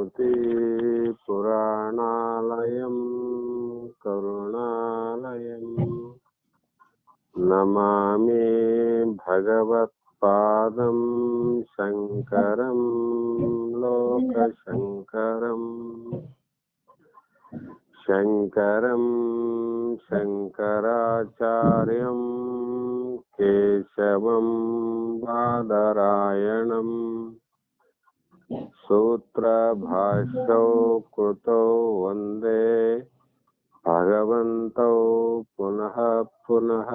स्मृतिपुराणालयं करुणालयं नमामि भगवत्पादं शङ्करं लोकशङ्करम् शङ्करं शङ्कराचार्यं केशवं बादरायणम् सूत्रभाष्यौ कृतौ वन्दे भगवन्तौ पुनः पुनः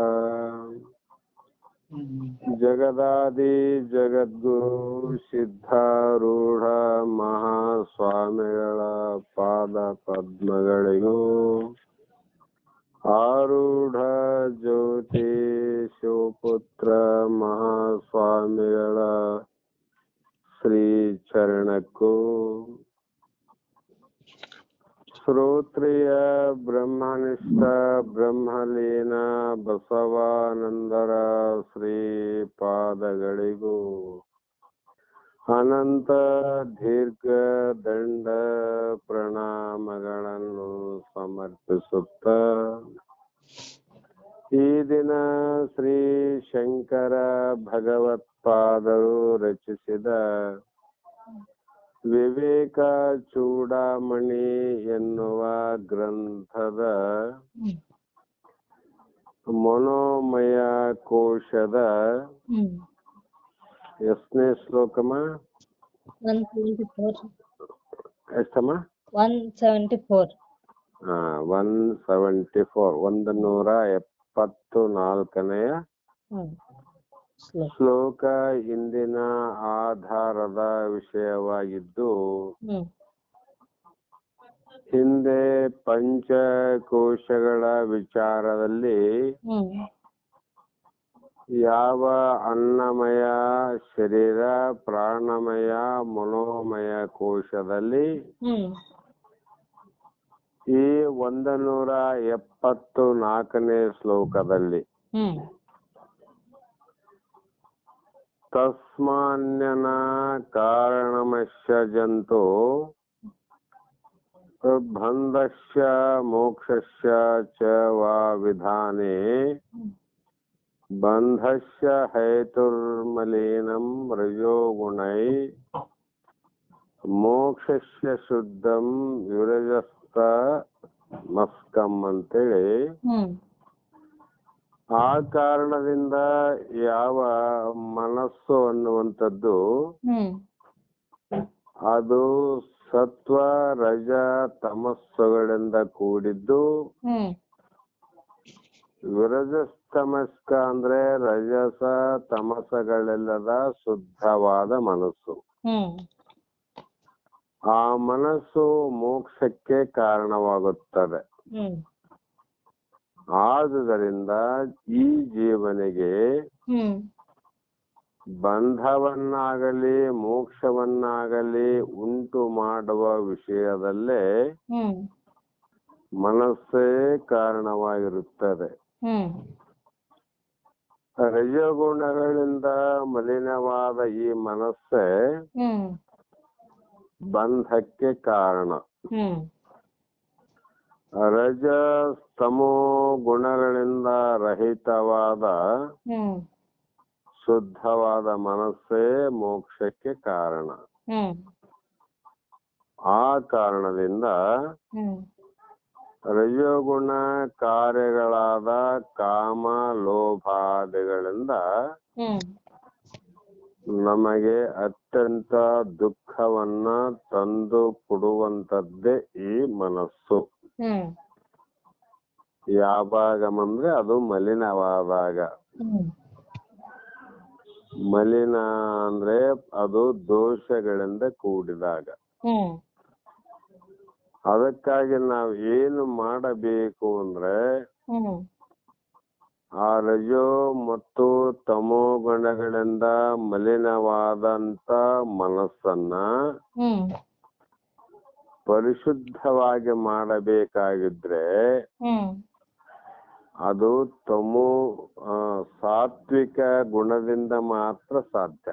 जगदादि जगद्गुरु ಸಿದ್ಧಾರೂಢ ಮಹಾಸ್ವಾಮಿಗಳ ಪಾದ ಪದ್ಮಗಳಿಗೂ ಆರೂಢ ಜ್ಯೋತಿ ಶಿವಪುತ್ರ ಮಹಾಸ್ವಾಮಿಗಳ ಶ್ರೀ ಚರಣಕ್ಕೂ ಶ್ರೋತ್ರಿಯ ಬ್ರಹ್ಮನಿಷ್ಠ ಬ್ರಹ್ಮಲೀನ ಬಸವಾನಂದರ ಶ್ರೀ ಪಾದಗಳಿಗೂ ಅನಂತ ದೀರ್ಘ ದಂಡ ಪ್ರಣಾಮಗಳನ್ನು ಸಮರ್ಪಿಸುತ್ತ ಈ ದಿನ ಶ್ರೀ ಶಂಕರ ಭಗವತ್ಪಾದರು ರಚಿಸಿದ ವಿವೇಕ ಚೂಡಾಮಣಿ ಎನ್ನುವ ಗ್ರಂಥದ ಮನೋಮಯ ಕೋಶದ ಎಷ್ಟನೇ ಶ್ಲೋಕಮ್ಮ? 174. ಎಷ್ಟಮ್ಮ? 174. 174ನೇ ಶ್ಲೋಕ ಇಂದಿನ ಆಧಾರದ ವಿಷಯವಾಗಿದ್ದು, ಹಿಂದೆ ಪಂಚಕೋಶಗಳ ವಿಚಾರದಲ್ಲಿ ಯಾವ ಅನ್ನಮಯ ಶರೀರ, ಪ್ರಾಣಮಯ, ಮನೋಮಯ ಕೋಶದಲ್ಲಿ ಈ 174ನೇ ಶ್ಲೋಕದಲ್ಲಿ ತಸ್ಮಾನ್ಯನ ಕಾರಣಮಸ್ಯ ಜಂತು ಬಂಧಸ್ಯ ಮೋಕ್ಷಸ್ಯ ಚ ವಾ ವಿಧಾನೆ ಬಂಧಸ್ಯ ಹೇತುರ್ಮಲೀನಂ ರಜೋಗುಣೈ ಮೋಕ್ಷಸ್ಯ ಶುದ್ಧಂ ವಿರಜಸ್ತ ಮಸ್ಕಂ ಅಂತೇಳಿ ಆ ಕಾರಣದಿಂದ ಯಾವ ಮನಸ್ಸು ಅನ್ನುವಂಥದ್ದು ಅದು ಸತ್ವ ರಜ ತಮಸ್ಸುಗಳಿಂದ ಕೂಡಿದ್ದು, ವಿರಜಸ್ತಮಸ್ಕ ಅಂದ್ರೆ ರಜಸ ತಮಸಗಳೆಲ್ಲದ ಶುದ್ಧವಾದ ಮನಸ್ಸು. ಆ ಮನಸ್ಸು ಮೋಕ್ಷಕ್ಕೆ ಕಾರಣವಾಗುತ್ತದೆ. ಆದುದರಿಂದ ಈ ಜೀವನಿಗೆ ಬಂಧವನ್ನಾಗಲಿ ಮೋಕ್ಷವನ್ನಾಗಲಿ ಉಂಟು ಮಾಡುವ ವಿಷಯದಲ್ಲೇ ಮನಸ್ಸೇ ಕಾರಣವಾಗಿರುತ್ತದೆ. ರಜಗುಣಗಳಿಂದ ಮಲಿನವಾದ ಈ ಮನಸ್ಸೇ ಬಂಧಕ್ಕೆ ಕಾರಣ. ರಜ ತಮೋ ಗುಣಗಳಿಂದ ರಹಿತವಾದ ಶುದ್ಧವಾದ ಮನಸ್ಸೇ ಮೋಕ್ಷಕ್ಕೆ ಕಾರಣ. ಆ ಕಾರಣದಿಂದ ರಜೋಗುಣ ಕಾರ್ಯಗಳಾದ ಕಾಮ ಲೋಭಾದಿಗಳಿಂದ ನಮಗೆ ಅತ್ಯಂತ ದುಃಖವನ್ನ ತಂದು ಕೊಡುವಂತದ್ದೇ ಈ ಮನಸ್ಸು. ಯಾವಾಗ ಅಂದ್ರೆ ಅದು ಮಲಿನವಾದಾಗ. ಮಲಿನ ಅಂದ್ರೆ ಅದು ದೋಷಗಳಿಂದ ಕೂಡಿದಾಗ. ಅದಕ್ಕಾಗಿ ನಾವು ಏನು ಮಾಡಬೇಕು ಅಂದ್ರೆ ಆ ರಜೋ ಮತ್ತು ತಮೋ ಗುಣಗಳಿಂದ ಮಲಿನವಾದಂತ ಮನಸ್ಸನ್ನ ಪರಿಶುದ್ಧವಾಗಿ ಮಾಡಬೇಕಾಗಿದ್ರೆ ಅದು ತಮೋ ಸಾತ್ವಿಕ ಗುಣದಿಂದ ಮಾತ್ರ ಸಾಧ್ಯ.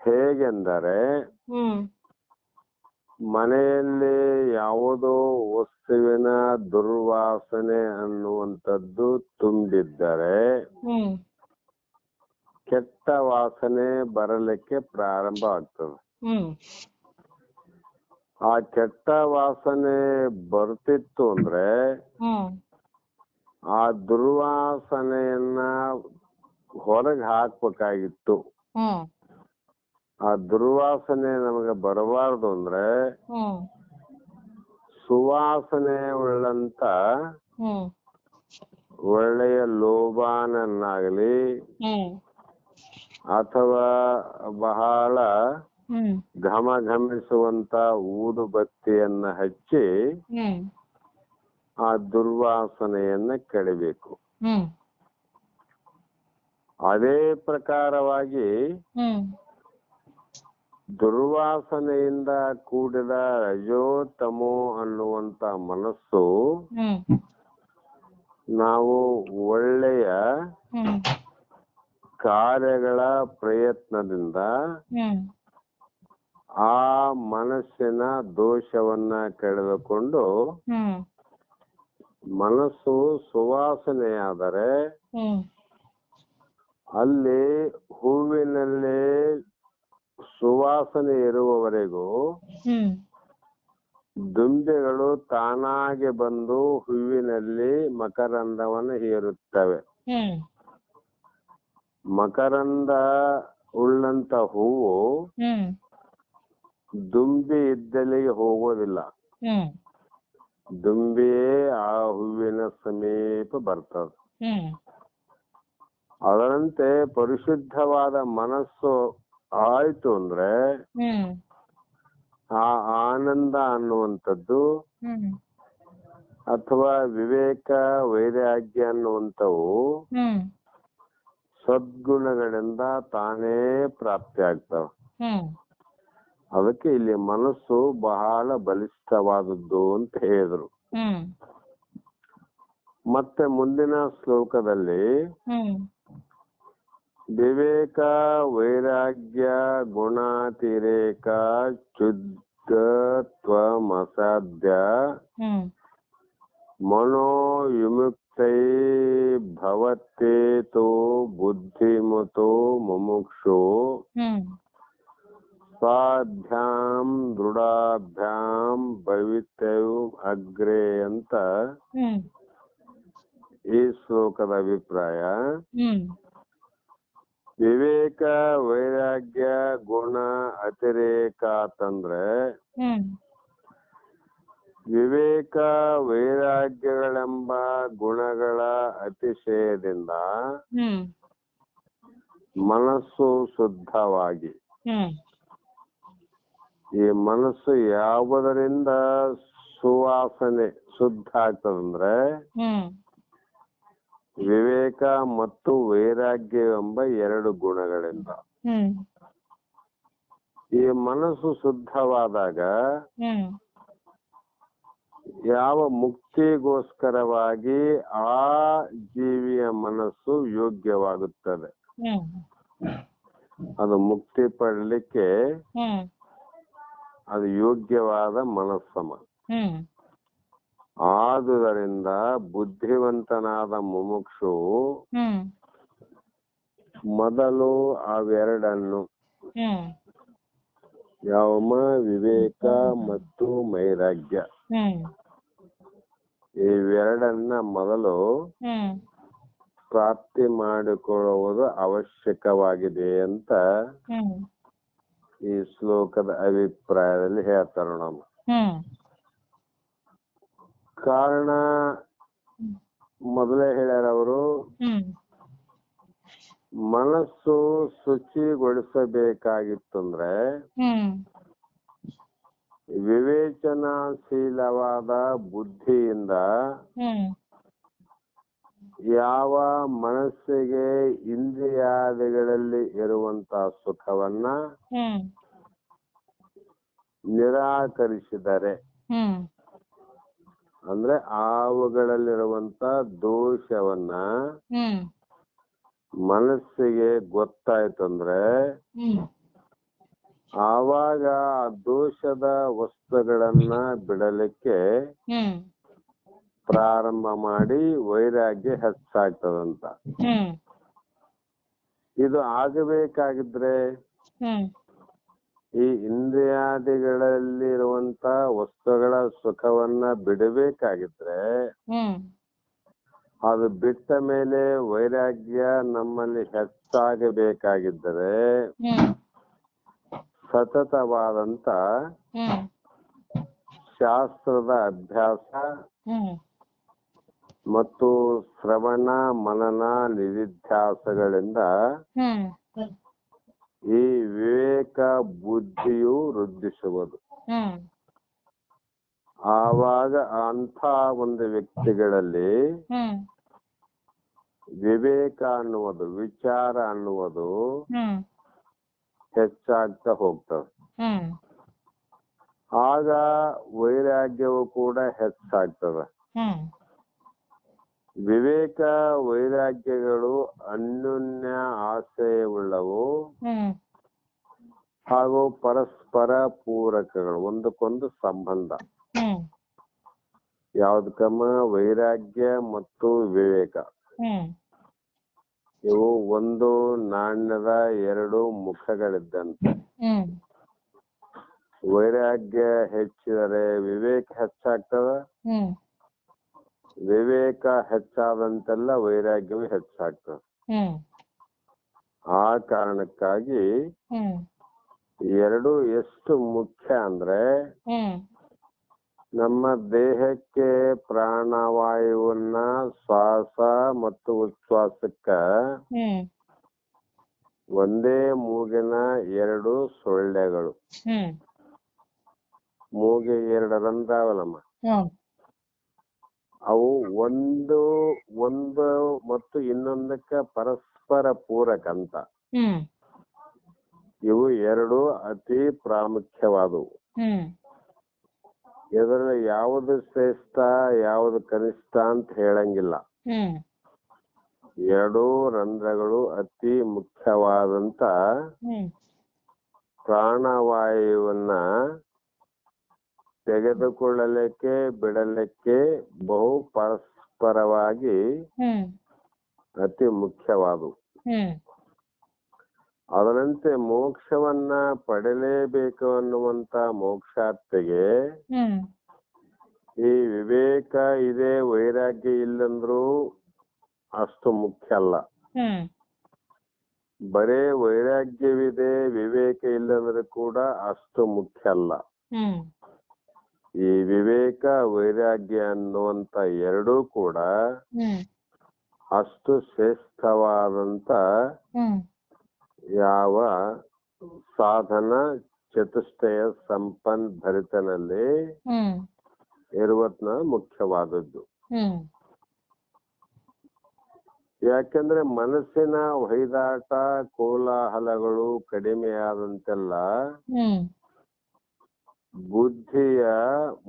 ಹೇಗೆಂದರೆ ಹ್ಮ್ ಮನೆಯಲ್ಲಿ ಯಾವುದೋ ವಸ್ತುವಿನ ದುರ್ವಾಸನೆ ಅನ್ನುವಂಥದ್ದು ತುಂಬಿದ್ದರೆ ಹ್ಮ್ ಕೆಟ್ಟ ವಾಸನೆ ಬರಲಿಕ್ಕೆ ಪ್ರಾರಂಭ ಆಗ್ತದೆ. ಹ್ಮ್ ಆ ಕೆಟ್ಟ ವಾಸನೆ ಬರ್ತಿತ್ತು ಅಂದ್ರೆ ಹ್ಮ್ ಆ ದುರ್ವಾಸನೆಯನ್ನ ಹೊರಗೆ ಹಾಕ್ಬೇಕಾಗಿತ್ತು. ಹ್ಮ್ ಆ ದುರ್ವಾಸನೆ ನಮಗೆ ಬರಬಾರ್ದು ಅಂದ್ರೆ ಹ್ಮ್ ಸುವಾಸನೆ ಉಳ್ಳಂತ ಹ್ಮ್ ಒಳ್ಳೆಯ ಲೋಬಾನನ್ನಾಗಲಿ ಹ್ಮ್ ಅಥವಾ ಬಹಳ ಹ್ಮ್ ಘಮ ಘಮಿಸುವಂತ ಊದುಬತ್ತಿಯನ್ನ ಹಚ್ಚಿ ಹ್ಮ್ ಆ ದುರ್ವಾಸನೆಯನ್ನ ಕೆಡಬೇಕು. ಹ್ಮ್ ಅದೇ ಪ್ರಕಾರವಾಗಿ ಹ್ಮ್ ದುರ್ವಾಸನೆಯಿಂದ ಕೂಡಿದ ರಜೋತಮೋ ಅನ್ನುವಂತ ಮನಸ್ಸು ಹ್ಮ್ ನಾವು ಒಳ್ಳೆಯ ಹ್ಮ್ ಕಾರ್ಯಗಳ ಪ್ರಯತ್ನದಿಂದ ಹ್ಮ್ ಆ ಮನಸ್ಸಿನ ದೋಷವನ್ನ ಕಳೆದುಕೊಂಡು ಹ್ಮ್ ಮನಸ್ಸು ಸುವಾಸನೆಯಾದರೆ ಹ್ಮ್ ಅಲ್ಲಿ ಹೂವಿನಲ್ಲಿ ಸುವಾಸನೆ ಇರುವವರೆಗೂ ಹ್ಮ್ ದುಂಬಿಗಳು ತಾನಾಗೆ ಬಂದು ಹೂವಿನಲ್ಲಿ ಮಕರಂದವನ್ನು ಹೀರುತ್ತವೆ. ಹ್ಮ್ ಮಕರಂದ ಉಳ್ಳಂತ ಹೂವು ಹ್ಮ್ ದುಂಬಿ ಇದ್ದಲ್ಲಿಗೆ ಹೋಗೋದಿಲ್ಲ. ಹ್ಮ್ ದುಂಬಿಯೇ ಆ ಹೂವಿನ ಸಮೀಪ ಬರ್ತದೆ. ಹ್ಮ್ ಅದರಂತೆ ಪರಿಶುದ್ಧವಾದ ಮನಸ್ಸು ಆಯ್ತು ಅಂದ್ರೆ ಹ್ಮ್ ಆ ಆನಂದ ಅನ್ನುವಂಥದ್ದು ಹ್ಮ್ ಅಥವಾ ವಿವೇಕ ವೈರಾಗ್ಯ ಅನ್ನುವಂಥವು ಹ್ಮ್ ಸದ್ಗುಣಗಳಿಂದ ತಾನೇ ಪ್ರಾಪ್ತಿ ಆಗ್ತವೆ. ಹ್ಮ್ ಅದಕ್ಕೆ ಇಲ್ಲಿ ಮನಸ್ಸು ಬಹಳ ಬಲಿಷ್ಠವಾದದ್ದು ಅಂತ ಹೇಳಿದ್ರು. ಹ್ಮ್ ಮತ್ತೆ ಮುಂದಿನ ಶ್ಲೋಕದಲ್ಲಿ ಹ್ಮ್ ವಿವೇಕ ವೈರಾಗ್ಯ ಗುಣಾತಿರೇಕ ಶುದ್ಧತ್ವಮಸಾಧ್ಯ ಹ್ಮ್ ಮನೋವಿಮುಕ್ತೈ ಭವತ್ತೇತೋ ಬುದ್ಧಿಮತೋ ಮುಮುಕ್ಷು ಹ್ಮ್ ಸ್ವಾಭ್ಯಾಂ ದೃಢಾಭ್ಯಾಂ ಭವಿತವ್ ಅಗ್ರೆ ಅಂತ ಹ್ಮ್ ಈ ಶ್ಲೋಕದ ಅಭಿಪ್ರಾಯ. ಹ್ಮ್ ವಿವೇಕ ವೈರಾಗ್ಯ ಗುಣ ಅತಿರೇಕ ಅಂತಂದ್ರೆ ಹ್ಮ್ ವಿವೇಕ ವೈರಾಗ್ಯಗಳೆಂಬ ಗುಣಗಳ ಅತಿಶಯದಿಂದ ಹ್ಮ್ ಮನಸ್ಸು ಶುದ್ಧವಾಗಿ, ಹ್ಮ್ ಈ ಮನಸ್ಸು ಯಾವುದರಿಂದ ಸುವಾಸನೆ ಶುದ್ಧ ಆಗ್ತದಂದ್ರೆ ಹ್ಮ್ ವಿವೇಕ ಮತ್ತು ವೈರಾಗ್ಯ ಎಂಬ ಎರಡು ಗುಣಗಳಿಂದ. ಹ್ಮ್ ಈ ಮನಸ್ಸು ಶುದ್ಧವಾದಾಗ ಹ್ಮ್ ಯಾವ ಮುಕ್ತಿಗೋಸ್ಕರವಾಗಿ ಆ ಜೀವಿಯ ಮನಸ್ಸು ಯೋಗ್ಯವಾಗುತ್ತದೆ. ಹ್ಮ್ ಅದು ಮುಕ್ತಿ ಪಡಲಿಕ್ಕೆ ಹ್ಮ್ ಅದು ಯೋಗ್ಯವಾದ ಮನಸ್ಸಮ. ಹ್ಮ್ ಆದುದರಿಂದ ಬುದ್ಧಿವಂತನಾದ ಮುಮುಕ್ಷು ಹ್ಮ್ ಮೊದಲು ಅವೆರಡನ್ನು ಹ್ಮ್ ಯಾವಮ ವಿವೇಕ ಮತ್ತು ವೈರಾಗ್ಯ ಹ್ಮ್ ಇವೆರಡನ್ನ ಮೊದಲು ಹ್ಮ್ ಪ್ರಾಪ್ತಿ ಮಾಡಿಕೊಳ್ಳುವುದು ಅವಶ್ಯಕವಾಗಿದೆ ಅಂತ ಹ್ಮ್ ಈ ಶ್ಲೋಕದ ಅಭಿಪ್ರಾಯದಲ್ಲಿ ಹೇಳ್ತಾರೆ ನಾವು. ಹ್ಮ್ ಕಾರಣ ಮೊದಲೇ ಹೇಳ್ಯಾರ ಅವರು, ಹ್ಮ್ ಮನಸ್ಸು ಶುಚಿಗೊಳಿಸಬೇಕಾಗಿತ್ತಂದ್ರೆ ಹ್ಮ್ ವಿವೇಚನಾಶೀಲವಾದ ಬುದ್ಧಿಯಿಂದ ಹ್ಮ್ ಯಾವ ಮನಸ್ಸಿಗೆ ಇಂದ್ರಿಯಾದಿಗಳಲ್ಲಿ ಇರುವಂತ ಸುಖವನ್ನ ಹ್ಮ್ ನಿರಾಕರಿಸಿದರೆ, ಹ್ಮ್ ಅಂದ್ರೆ ಅವುಗಳಲ್ಲಿರುವಂತ ದೋಷವನ್ನ ಹ್ಮ್ ಮನಸ್ಸಿಗೆ ಗೊತ್ತಾಯ್ತಂದ್ರೆ ಹ್ಮ್ ಆವಾಗ ಆ ದೋಷದ ವಸ್ತುಗಳನ್ನ ಬಿಡಲಿಕ್ಕೆ ಹ್ಮ್ ಪ್ರಾರಂಭ ಮಾಡಿ ವೈರಾಗ್ಯ ಹೆಚ್ಚಾಗ್ತದಂತ. ಹ್ಮ್ ಇದು ಆಗಬೇಕಾಗಿದ್ರೆ ಹ್ಮ್ ಈ ಇಂದ್ರಿಯಾದಿಗಳಲ್ಲಿರುವಂತ ವಸ್ತುಗಳ ಸುಖವನ್ನ ಬಿಡಬೇಕಾಗಿದ್ರೆ ಹ್ಮ್ ಅದು ಬಿಟ್ಟ ಮೇಲೆ ವೈರಾಗ್ಯ ನಮ್ಮಲ್ಲಿ ಹೆಚ್ಚಾಗಬೇಕಾಗಿದ್ದರೆ ಹ್ಮ್ ಸತತವಾದಂತ ಹ್ಮ್ ಶಾಸ್ತ್ರದ ಅಭ್ಯಾಸ ಹ್ಮ್ ಮತ್ತು ಶ್ರವಣ ಮನನ ನಿಧಿಧ್ಯಾಸಗಳಿಂದ ಹ್ಮ್ ಈ ವಿವೇಕ ಬುದ್ಧಿಯು ವೃದ್ಧಿಸುವುದು. ಹ್ಮ್ ಆವಾಗ ಅಂಥ ಒಂದು ವ್ಯಕ್ತಿಗಳಲ್ಲಿ ಹ್ಮ್ ವಿವೇಕ ಅನ್ನುವುದು, ವಿಚಾರ ಅನ್ನುವುದು ಹ್ಮ್ ಹೆಚ್ಚಾಗ್ತಾ ಹೋಗ್ತದೆ. ಹ್ಮ್ ಆಗ ವೈರಾಗ್ಯವು ಕೂಡ ಹೆಚ್ಚಾಗ್ತದೆ. ಹ್ಮ್ ವಿವೇಕ ವೈರಾಗ್ಯಗಳು ಅನ್ಯೋನ್ಯ ಆಶ್ರಯವುಳ್ಳವು ಹ್ಮ್ ಹಾಗೂ ಪರಸ್ಪರ ಪೂರಕಗಳು, ಒಂದಕ್ಕೊಂದು ಸಂಬಂಧ. ಹ್ಮ್ ಯಾವ್ದಕ್ಕಮ್ಮ? ವೈರಾಗ್ಯ ಮತ್ತು ವಿವೇಕ ಹ್ಮ್ ಇವು ಒಂದು ನಾಣ್ಯದ ಎರಡು ಮುಖಗಳಿದ್ದಂತೆ. ಹ್ಮ್ ವೈರಾಗ್ಯ ಹೆಚ್ಚಿದರೆ ವಿವೇಕ ಹೆಚ್ಚಾಗ್ತದ, ಹ್ಮ್ ವಿವೇಕ ಹೆಚ್ಚಾದಂತೆಲ್ಲ ವೈರಾಗ್ಯವು ಹೆಚ್ಚಾಗ್ತದೆ. ಹ್ಮ್ ಆ ಕಾರಣಕ್ಕಾಗಿ ಹ್ಮ್ ಎರಡು ಎಷ್ಟು ಮುಖ್ಯ ಅಂದ್ರೆ ಹ್ಮ್ ನಮ್ಮ ದೇಹಕ್ಕೆ ಪ್ರಾಣವಾಯುವನ್ನ ಶ್ವಾಸ ಮತ್ತು ಉಚ್ಛ್ವಾಸಕ್ಕ ಹ್ಮ್ ಒಂದೇ ಮೂಗಿನ ಎರಡು ಸೊಳ್ಳೆಗಳು. ಹ್ಮ್ ಮೂಗಿಗೆ ಎರಡು ರಂಧ್ರವಲ್ಲಮ್ಮ, ಹ್ಮ್ ಅವು ಒಂದು ಮತ್ತು ಇನ್ನೊಂದಕ್ಕೆ ಪರಸ್ಪರ ಪೂರಕ ಅಂತ. ಹ್ಮ್ ಇವು ಎರಡು ಅತಿ ಪ್ರಾಮುಖ್ಯವಾದವು. ಹ್ಮ್ ಇದರಲ್ಲಿ ಯಾವುದು ಶ್ರೇಷ್ಠ ಯಾವುದು ಕನಿಷ್ಠ ಅಂತ ಹೇಳಂಗಿಲ್ಲ. ಹ್ಮ್ ಎರಡೂ ರಂಧ್ರಗಳು ಅತಿ ಮುಖ್ಯವಾದಂತ ಹ್ಮ್ ಪ್ರಾಣವಾಯುವನ್ನ ತೆಗೆದುಕೊಳ್ಳಲಿಕ್ಕೆ ಬಿಡಲಿಕ್ಕೆ ಬಹು ಪರಸ್ಪರವಾಗಿ ಹ್ಮ್ ಅತಿ ಮುಖ್ಯವಾದವು. ಹ್ಮ್ ಅದರಂತೆ ಮೋಕ್ಷವನ್ನ ಪಡೆಯಲೇಬೇಕು ಅನ್ನುವಂತ ಮೋಕ್ಷಾರ್ಥಿಗೆ ಹ್ಮ್ ಈ ವಿವೇಕ ಇದೆ, ವೈರಾಗ್ಯ ಇಲ್ಲಂದ್ರೂ ಅಷ್ಟು ಮುಖ್ಯ ಅಲ್ಲ. ಹ್ಮ್ ಬರೇ ವೈರಾಗ್ಯವಿದೆ ವಿವೇಕ ಇಲ್ಲಂದ್ರೆ ಕೂಡ ಅಷ್ಟು ಮುಖ್ಯ ಅಲ್ಲ. ಹ್ಮ್ ಈ ವಿವೇಕ ವೈರಾಗ್ಯ ಅನ್ನುವಂತ ಎರಡೂ ಕೂಡ ಹ್ಮ್ ಅಷ್ಟು ಶ್ರೇಷ್ಠವಾದಂತ ಹ್ಮ್ ಯಾವ ಸಾಧನ ಚತುಷ್ಟಯ ಸಂಪನ್ ಭರಿತನಲ್ಲಿ ಹ್ಮ್ ಇರುವತ್ನ ಮುಖ್ಯವಾದದ್ದು. ಹ್ಮ್ ಯಾಕೆಂದ್ರೆ ಮನಸ್ಸಿನ ಹೊಯ್ದಾಟ ಕೋಲಾಹಲಗಳು ಕಡಿಮೆಯಾದಂತೆಲ್ಲ ಹ್ಮ್ ಬುದ್ಧಿಯ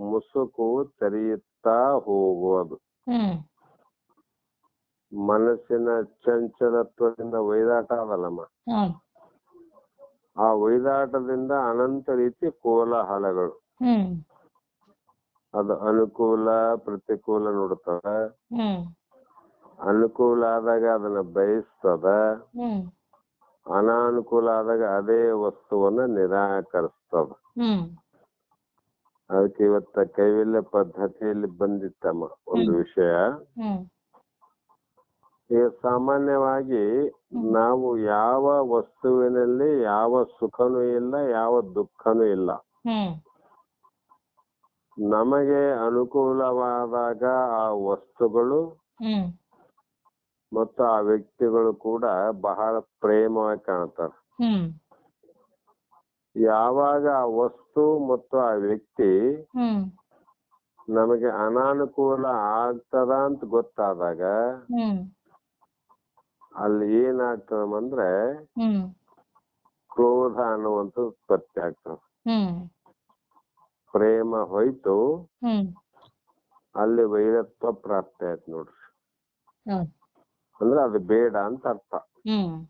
ಮುಸುಕು ತೆರೆಯುತ್ತಾ ಹೋಗುವುದು. ಹ್ಮ್ ಮನಸ್ಸಿನ ಚಂಚಲತ್ವದಿಂದ ಒಯ್ದಾಟ ಅದಲ್ಲಮ್ಮ, ಹ್ಮ್ ಆ ಒಯ್ದಾಟದಿಂದ ಅನಂತ ರೀತಿ ಕೋಲಾಹಲಗಳು. ಹ್ಮ್ ಅದು ಅನುಕೂಲ ಪ್ರತಿಕೂಲ ನೋಡ್ತದ. ಹ್ಮ್ ಅನುಕೂಲ ಆದಾಗ ಅದನ್ನ ಬಯಸ್ತದ, ಹ್ಮ್ ಅನಾನುಕೂಲ ಆದಾಗ ಅದೇ ವಸ್ತುವನ್ನ ನಿರಾಕರಿಸ್ತದ. ಹ್ಮ್ ಅದಕ್ಕೆ ಇವತ್ತ ಕೈವಲ್ಯ ಪದ್ಧತಿಯಲ್ಲಿ ಬಂದಿತ್ತಮ್ಮ ಒಂದು ವಿಷಯ. ಹ್ಮ್ ಈಗ ಸಾಮಾನ್ಯವಾಗಿ ನಾವು ಯಾವ ವಸ್ತುವಿನಲ್ಲಿ ಯಾವ ಸುಖನೂ ಇಲ್ಲ, ಯಾವ ದುಃಖನೂ ಇಲ್ಲ. ಹ್ಮ್ ನಮಗೆ ಅನುಕೂಲವಾದಾಗ ಆ ವಸ್ತುಗಳು ಹ್ಮ್ ಮತ್ತು ಆ ವ್ಯಕ್ತಿಗಳು ಕೂಡ ಬಹಳ ಪ್ರೇಮವಾಗಿ ಕಾಣ್ತಾರೆ. ಹ್ಮ್ ಯಾವಾಗ ಆ ವಸ್ತು ಮತ್ತು ಆ ವ್ಯಕ್ತಿ ಹ್ಮ್ ನಮಗೆ ಅನಾನುಕೂಲ ಆಗ್ತದ ಅಂತ ಗೊತ್ತಾದಾಗ ಹ್ಮ್ ಅಲ್ಲಿ ಏನಾಗ್ತದಂದ್ರೆ ಹ್ಮ್ ಕ್ರೋಧ ಅನ್ನುವಂಥದ್ದು ಉತ್ಪತ್ತಿ ಆಗ್ತದೆ. ಹ್ಮ್ ಪ್ರೇಮ ಹೋಯ್ತು, ಹ್ಮ್ ಅಲ್ಲಿ ವೈರತ್ವ ಪ್ರಾಪ್ತಿ ಆಯ್ತು ನೋಡ್ರಿ. ಹೌದು. ಅಂದ್ರೆ ಅದು ಬೇಡ ಅಂತ ಅರ್ಥ. ಹ್ಮ್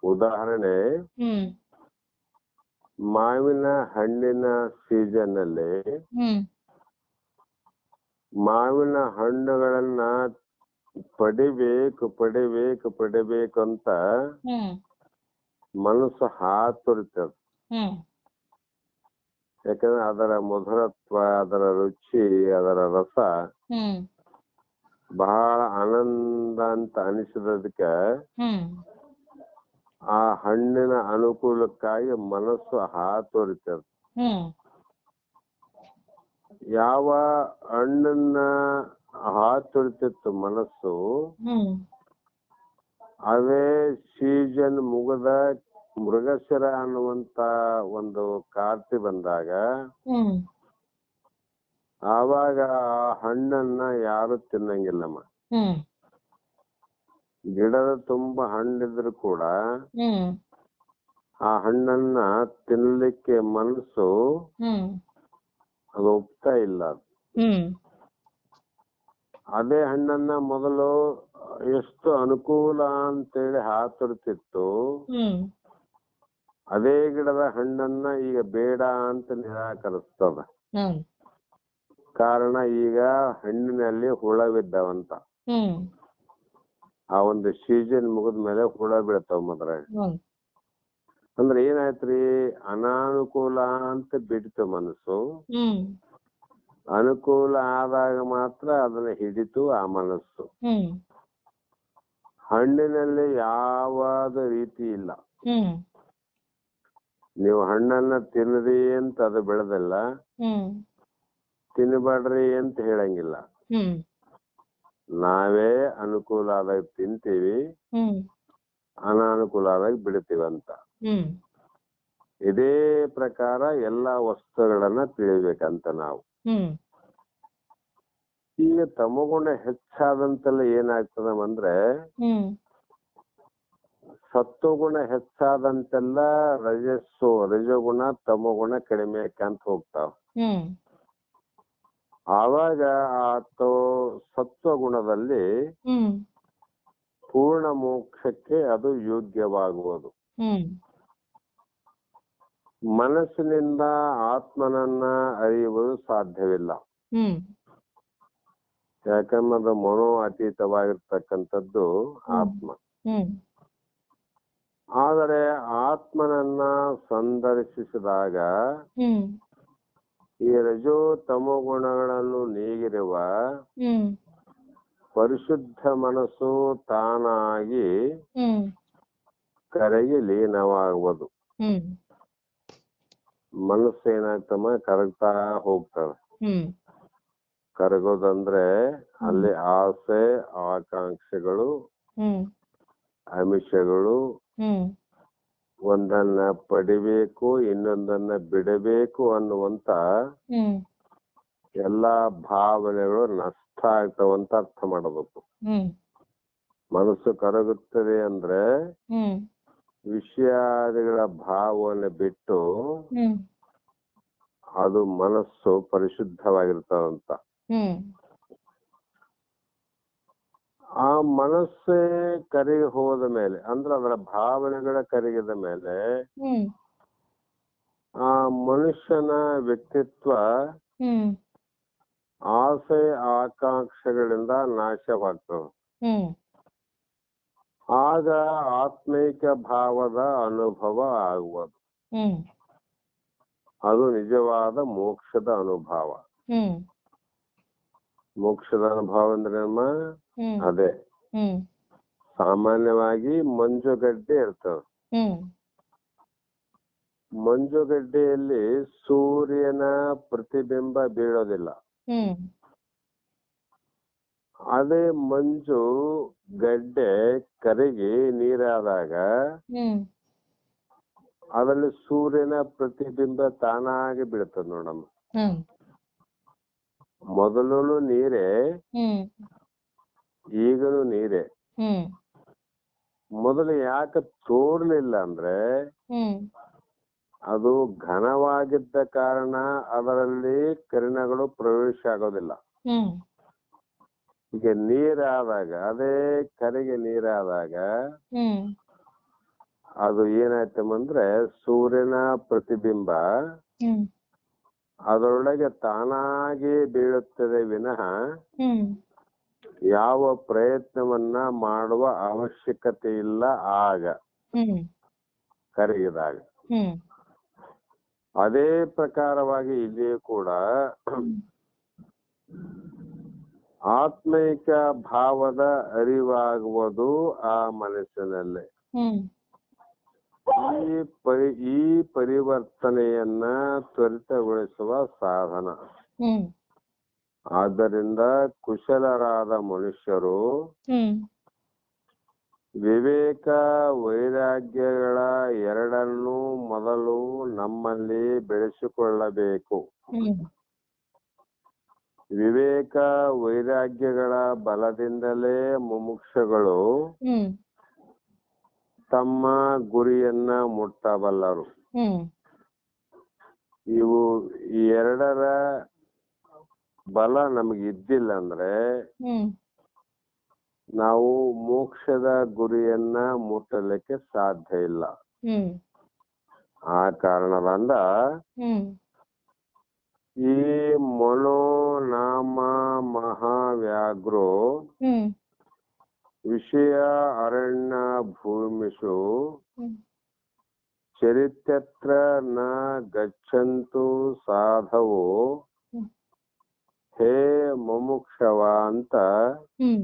ಉದಾಹರಣೆ, ಹ್ಮ್ ಮಾವಿನ ಹಣ್ಣಿನ ಸೀಸನ್ ಅಲ್ಲಿ ಹ್ಮ್ ಮಾವಿನ ಹಣ್ಣುಗಳನ್ನ ಪಡಿಬೇಕು ಅಂತ ಹ್ಮ್ ಮನಸ್ಸು ಹಾತೊರಿತದೆ. ಹ್ಮ್ ಯಾಕಂದ್ರೆ ಅದರ ಮಧುರತ್ವ, ಅದರ ರುಚಿ, ಅದರ ರಸ ಹ್ಮ್ ಬಹಳ ಆನಂದ ಅಂತ ಅನಿಸಿದಕ್ಕೆ ಹ್ಮ್ ಆ ಹಣ್ಣಿನ ಅನುಕೂಲಕ್ಕಾಗಿ ಮನಸ್ಸು ಹಾತೊರಿತದೆ. ಹ್ಮ್ ಯಾವ ಹಣ್ಣನ್ನ ಹಾತೊರಿತಿತ್ತು ಮನಸ್ಸು, ಹ್ಮ್ ಅದೇ ಸೀಸನ್ ಮುಗದ ಮೃಗಶಿರ ಅನ್ನುವಂತ ಒಂದು ಕಾರ್ತಿ ಬಂದಾಗ ಹ್ಮ್ ಆವಾಗ ಆ ಹಣ್ಣನ್ನ ಯಾರು ತಿನ್ನಂಗಿಲ್ಲಮ್ಮ. ಹ್ಮ್ ಗಿಡದ ತುಂಬಾ ಹಣ್ಣಿದ್ರು ಕೂಡ ಹ್ಮ್ ಆ ಹಣ್ಣನ್ನ ತಿನ್ಲಿಕ್ಕೆ ಮನಸ್ಸು ಹ್ಮ್ ಅದು ಒಪ್ತಾ ಇಲ್ಲ. ಹ್ಮ್ ಅದೇ ಹಣ್ಣನ್ನ ಮೊದಲು ಎಷ್ಟು ಅನುಕೂಲ ಅಂತೇಳಿ ಹಾತೊರ್ತಿತ್ತು, ಹ್ಮ್ ಅದೇ ಗಿಡದ ಹಣ್ಣನ್ನ ಈಗ ಬೇಡ ಅಂತ ನಿರಾಕರಿಸ್ತದ. ಹ್ಮ್ ಕಾರಣ ಈಗ ಹಣ್ಣಿನಲ್ಲಿ ಹುಳವಿದ್ದವಂತ. ಹ್ಮ್ ಆ ಒಂದು ಸೀಸನ್ ಮುಗಿದ್ಮೇಲೆ ಹುಳ ಬೀಳ್ತಾವ ಮೊದ್ರಾಗ. ಹ್ಮ್ ಅಂದ್ರೆ ಏನಾಯ್ತ್ರಿ, ಅನಾನುಕೂಲ ಅಂತ ಬಿಡ್ತು ಮನಸ್ಸು. ಹ್ಮ್ ಅನುಕೂಲ ಆದಾಗ ಮಾತ್ರ ಅದನ್ನ ಹಿಡಿತು ಆ ಮನಸ್ಸು. ಹ್ಮ್ ಹಣ್ಣಿನಲ್ಲಿ ಯಾವಾದ ರೀತಿ ಇಲ್ಲ. ಹ್ಮ್ ನೀವು ಹಣ್ಣನ್ನ ತಿನ್ನದಿ ಅಂತ ಅದು ಬೆಳೆದಲ್ಲ, ಹ್ಮ್ ತಿನ್ನಬೇಡ್ರಿ ಅಂತ ಹೇಳಂಗಿಲ್ಲ. ಹ್ಮ್ ನಾವೇ ಅನುಕೂಲ ಆದಾಗ ತಿಂತೀವಿ, ಹ್ಮ್ ಅನಾನುಕೂಲ ಆದಾಗ ಬಿಡ್ತೀವಂತ. ಹ್ಮ್ ಇದೇ ಪ್ರಕಾರ ಎಲ್ಲಾ ವಸ್ತುಗಳನ್ನ ತಿಳಿಬೇಕಂತ ನಾವು. ಹ್ಮ್ ಈಗ ತಮಗುಣ ಹೆಚ್ಚಾದಂತೆಲ್ಲ ಏನಾಗ್ತದ ಅಂದ್ರೆ, ಹ್ಮ್ ಸತ್ವಗುಣ ಹೆಚ್ಚಾದಂತೆಲ್ಲ ರಜೋಗುಣ ತಮಗುಣ ಕಡಿಮೆ ಆಕ್ಕಂತ ಹೋಗ್ತಾವ. ಹ್ಮ್ ಆವಾಗ ಆ ಸತ್ವಗುಣದಲ್ಲಿ ಹ್ಮ್ ಪೂರ್ಣ ಮೋಕ್ಷಕ್ಕೆ ಅದು ಯೋಗ್ಯವಾಗುವುದು. ಹ್ಮ್ ಮನಸ್ಸಿನಿಂದ ಆತ್ಮನನ್ನ ಅರಿಯುವುದು ಸಾಧ್ಯವಿಲ್ಲ. ಹ್ಮ್ ಯಾಕಂದ್ರೆ ಅದು ಮನೋ ಅತೀತವಾಗಿರ್ತಕ್ಕಂಥದ್ದು ಆತ್ಮ. ಹ್ಮ್ ಆದರೆ ಆತ್ಮನನ್ನ ಸಂದರ್ಶಿಸಿದಾಗ ಹ್ಮ್ ಈ ರಜೋ ತಮೋ ಗುಣಗಳನ್ನು ನೀಗಿರುವ ಹ್ಮ್ ಪರಿಶುದ್ಧ ಮನಸ್ಸು ತಾನಾಗಿ ಹ್ಮ್ ಕರಗಿ ಲೀನವಾಗುವುದು. ಹ್ಮ್ ಮನಸ್ಸು ಏನಾಗ್ತಮ್ಮ, ಕರಗ್ತಾ ಹೋಗ್ತದೆ. ಹ್ಮ್ ಕರಗೋದಂದ್ರೆ ಅಲ್ಲಿ ಆಸೆ, ಆಕಾಂಕ್ಷೆಗಳು, ಹ್ಮ್ ಆಮಿಷಗಳು, ಹ್ಮ್ ಒಂದನ್ನ ಪಡಿಬೇಕು ಇನ್ನೊಂದನ್ನ ಬಿಡಬೇಕು ಅನ್ನುವಂತ ಹ್ಮ್ ಎಲ್ಲಾ ಭಾವನೆಗಳು ನಷ್ಟ ಆಗ್ತಾವಂತ ಅರ್ಥ ಮಾಡಬೇಕು. ಹ್ಮ್ ಮನಸ್ಸು ಕರಗುತ್ತದೆ ಅಂದ್ರೆ ಹ್ಮ್ ವಿಷಯಾದಿಗಳ ಭಾವನೆ ಬಿಟ್ಟು ಹ್ಮ್ ಅದು ಮನಸ್ಸು ಪರಿಶುದ್ಧವಾಗಿರ್ತಾವಂತ. ಹ್ಮ್ ಆ ಮನಸ್ಸೇ ಕರಗಿ ಹೋದ ಮೇಲೆ, ಅಂದ್ರೆ ಅದರ ಭಾವನೆಗಳ ಕರಗಿದ ಮೇಲೆ ಹ್ಮ್ ಆ ಮನುಷ್ಯನ ವ್ಯಕ್ತಿತ್ವ ಹ್ಮ್ ಆಸೆ ಆಕಾಂಕ್ಷೆಗಳಿಂದ ನಾಶವಾಗ್ತವೆ. ಹ್ಮ್ ಆಗ ಆತ್ಮೈಕ ಭಾವದ ಅನುಭವ ಆಗುವುದು. ಹ್ಮ್ ಅದು ನಿಜವಾದ ಮೋಕ್ಷದ ಅನುಭವ. ಹ್ಮ್ ಮೋಕ್ಷದ ಅನುಭವ ಅಂದ್ರೆ ಹ್ಮ್ ಅದೇ. ಹ್ಮ್ ಸಾಮಾನ್ಯವಾಗಿ ಮಂಜುಗಡ್ಡೆ ಇರ್ತವೆ. ಹ್ಮ್ ಮಂಜುಗಡ್ಡೆಯಲ್ಲಿ ಸೂರ್ಯನ ಪ್ರತಿಬಿಂಬ ಬೀಳೋದಿಲ್ಲ. ಹ್ಮ್ ಅದೇ ಮಂಜು ಗಡ್ಡೆ ಕರಗಿ ನೀರಾದಾಗ ಹ್ಮ್ ಅದರಲ್ಲಿ ಸೂರ್ಯನ ಪ್ರತಿಬಿಂಬ ತಾನಾಗಿ ಬೀಳ್ತದ ನೋಡಮ್ಮ. ಹ್ಮ್ ಮೊದಲು ನೀರೇ, ಹ್ಮ್ ಈಗಲೂ ನೀರೇ. ಹ್ಮ್ ಮೊದಲು ಯಾಕೆ ತೋರ್ಲಿಲ್ಲ ಅಂದ್ರೆ ಹ್ಮ್ ಅದು ಘನವಾಗಿದ್ದ ಕಾರಣ ಅದರಲ್ಲಿ ಕಿರಣಗಳು ಪ್ರವೇಶ ಆಗೋದಿಲ್ಲ. ಹ್ಮ್ ಈಗ ನೀರಾದಾಗ, ಅದೇ ಕರೆಗೆ ನೀರಾದಾಗ ಹ್ಮ್ ಅದು ಏನಾಯ್ತಂದ್ರೆ ಸೂರ್ಯನ ಪ್ರತಿಬಿಂಬ ಹ್ಮ್ ಅದರೊಳಗೆ ತಾನಾಗಿ ಬೀಳುತ್ತದೆ ವಿನಃ ಹ್ಮ್ ಯಾವ ಪ್ರಯತ್ನವನ್ನ ಮಾಡುವ ಅವಶ್ಯಕತೆ ಇಲ್ಲ ಆಗ ಹ್ಮ್ ಕರಗಿದಾಗ. ಹ್ಮ್ ಅದೇ ಪ್ರಕಾರವಾಗಿ ಇಲ್ಲಿಯೂ ಕೂಡ ಆತ್ಮೈಕ ಭಾವದ ಅರಿವಾಗುವುದು ಆ ಮನಸ್ಸಿನಲ್ಲಿ. ಹ್ಮ್ ಈ ಪರಿವರ್ತನೆಯನ್ನ ತ್ವರಿತಗೊಳಿಸುವ ಸಾಧನ. ಹ್ಮ್ ಆದ್ದರಿಂದ ಕುಶಲರಾದ ಮನುಷ್ಯರು ಹ್ಮ್ ವಿವೇಕ ವೈರಾಗ್ಯಗಳ ಎರಡನ್ನೂ ಮೊದಲು ನಮ್ಮಲ್ಲಿ ಬೆಳೆಸಿಕೊಳ್ಳಬೇಕು. ಹ್ಮ್ ವಿವೇಕ ವೈರಾಗ್ಯಗಳ ಬಲದಿಂದಲೇ ಮುಮುಕ್ಷುಗಳು ಹ್ಮ್ ತಮ್ಮ ಗುರಿಯನ್ನ ಮುಟ್ಟಬಲ್ಲರು. ಹ್ಮ್ ಇವು ಈ ಎರಡರ ಬಲ ನಮಗೆ ಇದ್ದಿಲ್ಲ ಅಂದ್ರೆ ಹ್ಮ್ ನಾವು ಮೋಕ್ಷದ ಗುರಿಯನ್ನ ಮುಟ್ಟಲಿಕ್ಕೆ ಸಾಧ್ಯ ಇಲ್ಲ. ಹ್ಮ್ ಆ ಕಾರಣದಿಂದ ಹ್ಮ್ ಈ ಮನೋನಾಮ ಮಹಾವ್ಯಾಘ್ರೋ ಹ್ಮ್ ವಿಷಯ ಅರಣ್ಯ ಭೂಮಿಷು ಹ್ಮ್ ಚರಿತ್ಯತ್ರ ನ ಗಚ್ಚಂತು ಸಾಧವು ಹ್ಮ್ ಹೇ ಮುಮುಕ್ಷವ ಅಂತ ಹ್ಮ್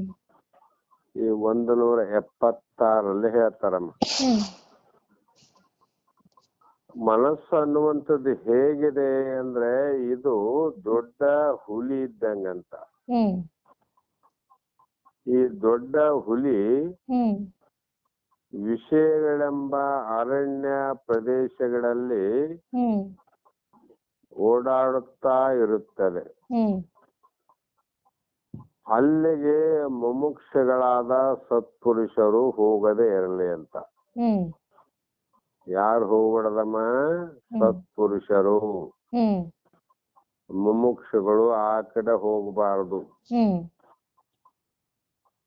ಈ 176ರಲ್ಲಿ ಹೇಳ್ತಾರಮ್ಮ. ಹ್ಮ್ ಮನಸ್ಸು ಅನ್ನುವಂಥದ್ದು ಹೇಗಿದೆ ಅಂದ್ರೆ ಇದು ದೊಡ್ಡ ಹುಲಿ ಇದ್ದಂಗಂತ. ಹ್ಮ್ ಈ ದೊಡ್ಡ ಹುಲಿ ಹ್ಮ್ ವಿಷಯಗಳೆಂಬ ಅರಣ್ಯ ಪ್ರದೇಶಗಳಲ್ಲಿ ಹ್ಮ್ ಓಡಾಡುತ್ತಾ ಇರುತ್ತದೆ. ಹ್ಮ್ ಅಲ್ಲಿಗೆ ಮುಮುಕ್ಷಗಳಾದ ಸತ್ಪುರುಷರು ಹೋಗದೆ ಇರಲಿ ಅಂತ. ಹ್ಮ್ ಯಾರು ಹೋಗ್ಬಿಡದಮ್ಮ? ಸತ್ಪುರುಷರು. ಹ್ಮ್ ಮುಮುಕ್ಷಗಳು ಆ ಕಡೆ ಹೋಗಬಾರದು. ಹ್ಮ್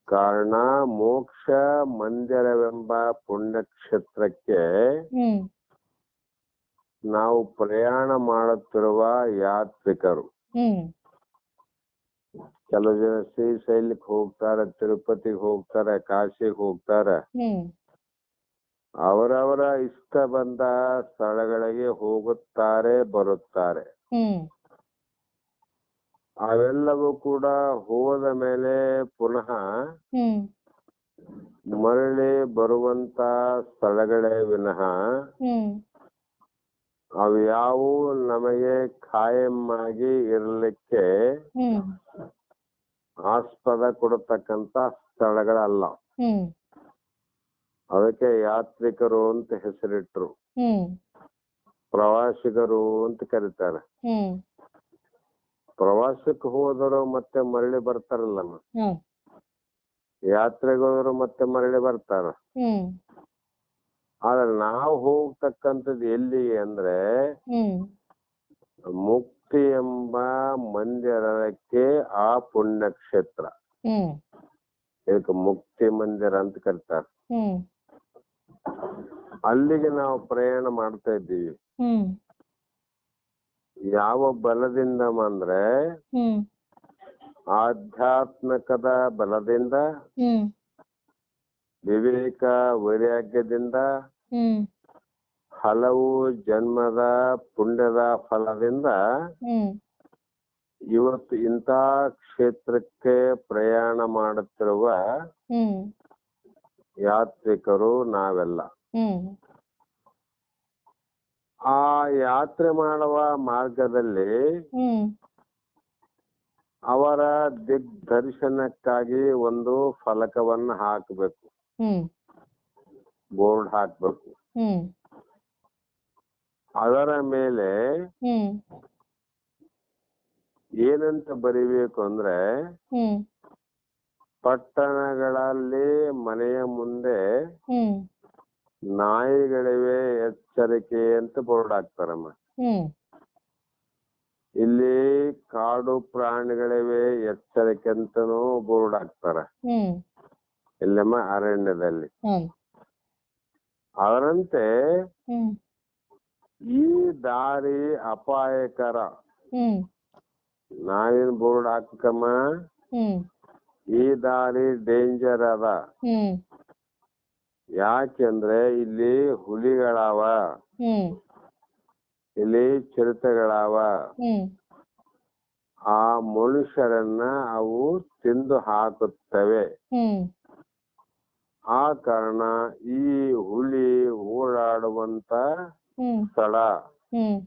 ಕಾರಣ ಮೋಕ್ಷ ಮಂದಿರವೆಂಬ ಪುಣ್ಯಕ್ಷೇತ್ರಕ್ಕೆ ಹ್ಮ್ ನಾವು ಪ್ರಯಾಣ ಮಾಡುತ್ತಿರುವ ಯಾತ್ರಿಕರು. ಹ್ಮ್ ಕೆಲವು ಜನ ಶ್ರೀಶೈಲಕ್ಕೆ ಹೋಗ್ತಾರೆ, ತಿರುಪತಿಗೆ ಹೋಗ್ತಾರೆ, ಕಾಶಿಗೆ ಹೋಗ್ತಾರೆ. ಹ್ಮ್ ಅವರವರ ಇಷ್ಟ ಬಂದ ಸ್ಥಳಗಳಿಗೆ ಹೋಗುತ್ತಾರೆ, ಬರುತ್ತಾರೆ. ಹ್ಮ್ ಅವೆಲ್ಲವೂ ಕೂಡ ಹೋದ ಮೇಲೆ ಪುನಃ ಹ್ಮ್ ಮರಳಿ ಬರುವಂತ ಸ್ಥಳಗಳೇ ವಿನಃ ಹ್ಮ್ ಅವು ಯಾವು ನಮಗೆ ಖಾಯಂ ಆಗಿ ಇರಲಿಕ್ಕೆ ಹ್ಮ್ ಆಸ್ಪದ ಕೊಡತಕ್ಕಂತ ಸ್ಥಳಗಳಲ್ಲ. ಹ್ಮ್ ಅದಕ್ಕೆ ಯಾತ್ರಿಕರು ಅಂತ ಹೆಸರಿಟ್ರು. ಹ್ಮ್ ಪ್ರವಾಸಿಗರು ಅಂತ ಕರೀತಾರೆ. ಹ್ಮ್ ಪ್ರವಾಸಕ್ಕೆ ಹೋದರು ಮತ್ತೆ ಮರಳಿ ಬರ್ತಾರಲ್ಲಮ್ಮ. ಹ್ಮ್ ಯಾತ್ರೆಗೆ ಹೋದ್ರು ಮತ್ತೆ ಮರಳಿ ಬರ್ತಾರ. ಹ್ಮ್ ಆದ್ರೆ ನಾವು ಹೋಗ್ತಕ್ಕಂಥದ್ದು ಎಲ್ಲಿಗೆ ಅಂದ್ರೆ ಹ್ಮ್ ಮುಕ್ತಿ ಎಂಬ ಮಂದಿರಕ್ಕೆ, ಆ ಪುಣ್ಯಕ್ಷೇತ್ರ. ಹ್ಮ್ ಇದಕ್ಕೆ ಮುಕ್ತಿ ಮಂದಿರ ಅಂತ ಕರೀತಾರೆ. ಹ್ಮ್ ಅಲ್ಲಿಗೆ ನಾವು ಪ್ರಯಾಣ ಮಾಡ್ತಾ ಇದ್ದೀವಿ. ಹ್ಮ್ ಯಾವ ಬಲದಿಂದ ಅಂದ್ರೆ ಹ್ಮ್ ಆಧ್ಯಾತ್ಮಿಕದ ಬಲದಿಂದ, ಹ್ಮ್ ವಿವೇಕ ವೈರಾಗ್ಯದಿಂದ, ಹ್ಮ್ ಹಲವು ಜನ್ಮದ ಪುಣ್ಯದ ಫಲದಿಂದ ಹ್ಮ್ ಇವತ್ತು ಇಂಥ ಕ್ಷೇತ್ರಕ್ಕೆ ಪ್ರಯಾಣ ಮಾಡುತ್ತಿರುವ ಹ್ಮ್ ಯಾತ್ರಿಕರು ನಾವೆಲ್ಲ. ಹ್ಮ್ ಆ ಯಾತ್ರೆ ಮಾಡುವ ಮಾರ್ಗದಲ್ಲಿ ಹ್ಮ್ ಅವರ ದಿಗ್ದರ್ಶನಕ್ಕಾಗಿ ಒಂದು ಫಲಕವನ್ನು ಹಾಕಬೇಕು, ಹ್ಮ್ ಬೋರ್ಡ್ ಹಾಕ್ಬೇಕು. ಹ್ಮ್ ಅದರ ಮೇಲೆ ಹ್ಮ್ ಏನಂತ ಬರಿಬೇಕು ಅಂದ್ರೆ ಹ್ಮ್ ಪಟ್ಟಣಗಳಲ್ಲಿ ಮನೆಯ ಮುಂದೆ ಹ್ಮ್ ನಾಯಿಗಳಿವೆ ಎಚ್ಚರಿಕೆ ಅಂತ ಬೋರ್ಡ್ ಹಾಕ್ತಾರಮ್ಮ. ಹ್ಮ್ ಇಲ್ಲಿ ಕಾಡು ಪ್ರಾಣಿಗಳಿವೆ ಎಚ್ಚರಿಕೆ ಅಂತನೂ ಬೋರ್ಡ್ ಹಾಕ್ತಾರ. ಹ್ಮ್ ಇಲ್ಲಮ್ಮ ಅರಣ್ಯದಲ್ಲಿ. ಹ್ಮ್ ಅದರಂತೆ ಹ್ಮ್ ಈ ದಾರಿ ಅಪಾಯಕರ. ಹ್ಮ್ ನಾವೇನ್ ಬೋರ್ಡ್ ಹಾಕಮ್ಮ, ಹ್ಮ್ ಈ ದಾರಿ ಡೇಂಜರ್ ಅದ. ಹ್ಮ್ ಯಾಕೆಂದ್ರೆ ಇಲ್ಲಿ ಹುಲಿಗಳವ, ಹ್ಮ್ ಇಲ್ಲಿ ಚಿರತೆಗಳವ, ಹ್ಮ್ ಆ ಮನುಷ್ಯರನ್ನ ಅವು ತಿಂದು ಹಾಕುತ್ತವೆ. ಹ್ಮ್ ಆ ಕಾರಣ ಈ ಹುಲಿ ಓಡಾಡುವಂತ ಹ್ಮ್ ಸ್ಥಳ. ಹ್ಮ್